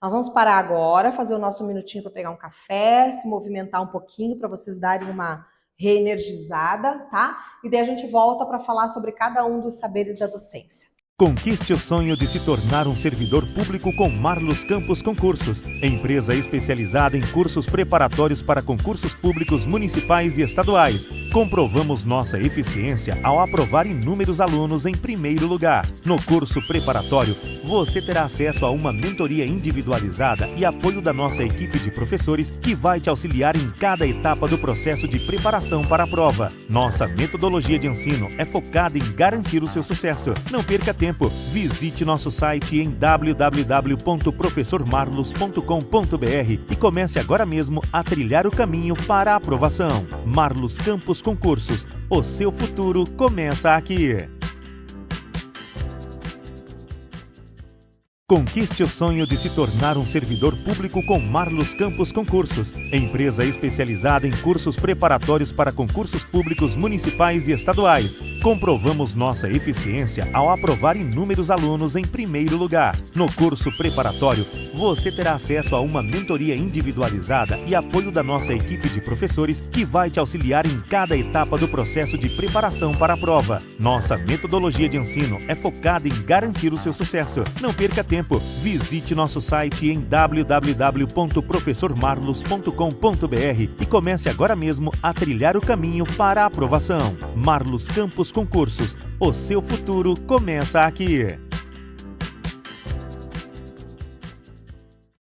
Nós vamos parar agora, fazer o nosso minutinho para pegar um café, se movimentar um pouquinho para vocês darem uma reenergizada, tá? E daí a gente volta para falar sobre cada um dos saberes da docência.
Conquiste o sonho de se tornar um servidor público com Marlos Campos Concursos, empresa especializada em cursos preparatórios para concursos públicos municipais e estaduais. Comprovamos nossa eficiência ao aprovar inúmeros alunos em primeiro lugar. No curso preparatório, você terá acesso a uma mentoria individualizada e apoio da nossa equipe de professores que vai te auxiliar em cada etapa do processo de preparação para a prova. Nossa metodologia de ensino é focada em garantir o seu sucesso. Não perca tempo. Visite nosso site em www.professormarlos.com.br e comece agora mesmo a trilhar o caminho para a aprovação. Marlos Campos Concursos, o seu futuro começa aqui. Conquiste o sonho de se tornar um servidor público com Marlos Campos Concursos, empresa especializada em cursos preparatórios para concursos públicos municipais e estaduais. Comprovamos nossa eficiência ao aprovar inúmeros alunos em primeiro lugar. No curso preparatório, você terá acesso a uma mentoria individualizada e apoio da nossa equipe de professores que vai te auxiliar em cada etapa do processo de preparação para a prova. Nossa metodologia de ensino é focada em garantir o seu sucesso. Não perca tempo. Visite nosso site em www.professormarlos.com.br e comece agora mesmo a trilhar o caminho para a aprovação. Marlos Campos Concursos, o seu futuro começa aqui.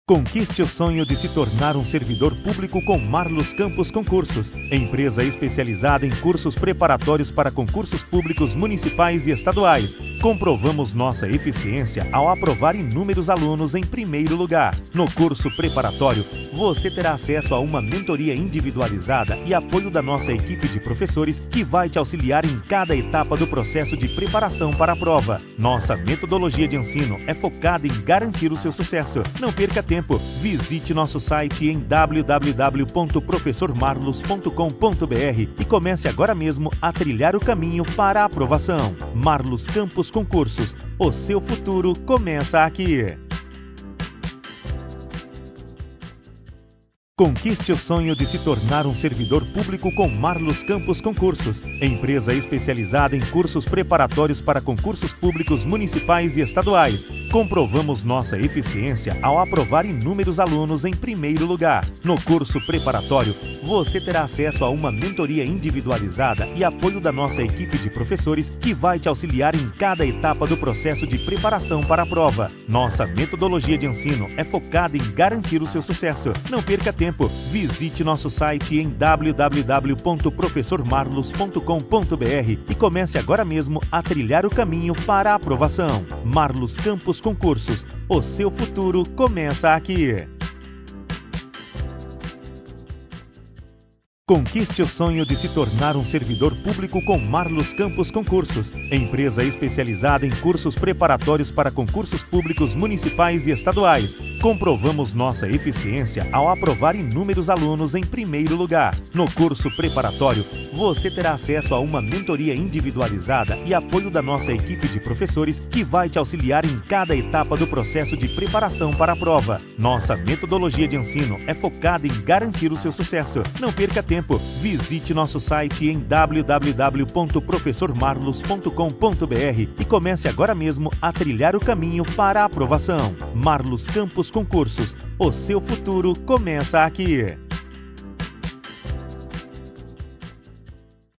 Conquiste o sonho de se tornar um servidor público com Marlos Campos Concursos, empresa especializada em cursos preparatórios para concursos públicos municipais e estaduais. Comprovamos nossa eficiência ao aprovar inúmeros alunos em primeiro lugar. No curso preparatório, você terá acesso a uma mentoria individualizada e apoio da nossa equipe de professores que vai te auxiliar em cada etapa do processo de preparação para a prova. Nossa metodologia de ensino é focada em garantir o seu sucesso. Não perca tempo. tempo, visite nosso site em www.professormarlos.com.br e comece agora mesmo a trilhar o caminho para a aprovação. Marlos Campos Concursos, o seu futuro começa aqui. Conquiste o sonho de se tornar um servidor público com Marlos Campos Concursos, empresa especializada em cursos preparatórios para concursos públicos municipais e estaduais. Comprovamos nossa eficiência ao aprovar inúmeros alunos em primeiro lugar. No curso preparatório, você terá acesso a uma mentoria individualizada e apoio da nossa equipe de professores que vai te auxiliar em cada etapa do processo de preparação para a prova. Nossa metodologia de ensino é focada em garantir o seu sucesso. Não perca tempo. Visite nosso site em www.professormarlos.com.br e comece agora mesmo a trilhar o caminho para a aprovação. Marlos Campos Concursos, o seu futuro começa aqui. Conquiste o sonho de se tornar um servidor público com Marlos Campos Concursos, empresa especializada em cursos preparatórios para concursos públicos municipais e estaduais. Comprovamos nossa eficiência ao aprovar inúmeros alunos em primeiro lugar. No curso preparatório, você terá acesso a uma mentoria individualizada e apoio da nossa equipe de professores que vai te auxiliar em cada etapa do processo de preparação para a prova. Nossa metodologia de ensino é focada em garantir o seu sucesso. Não perca tempo. Visite nosso site em www.professormarlos.com.br e comece agora mesmo a trilhar o caminho para a aprovação. Marlos Campos Concursos, o seu futuro começa aqui.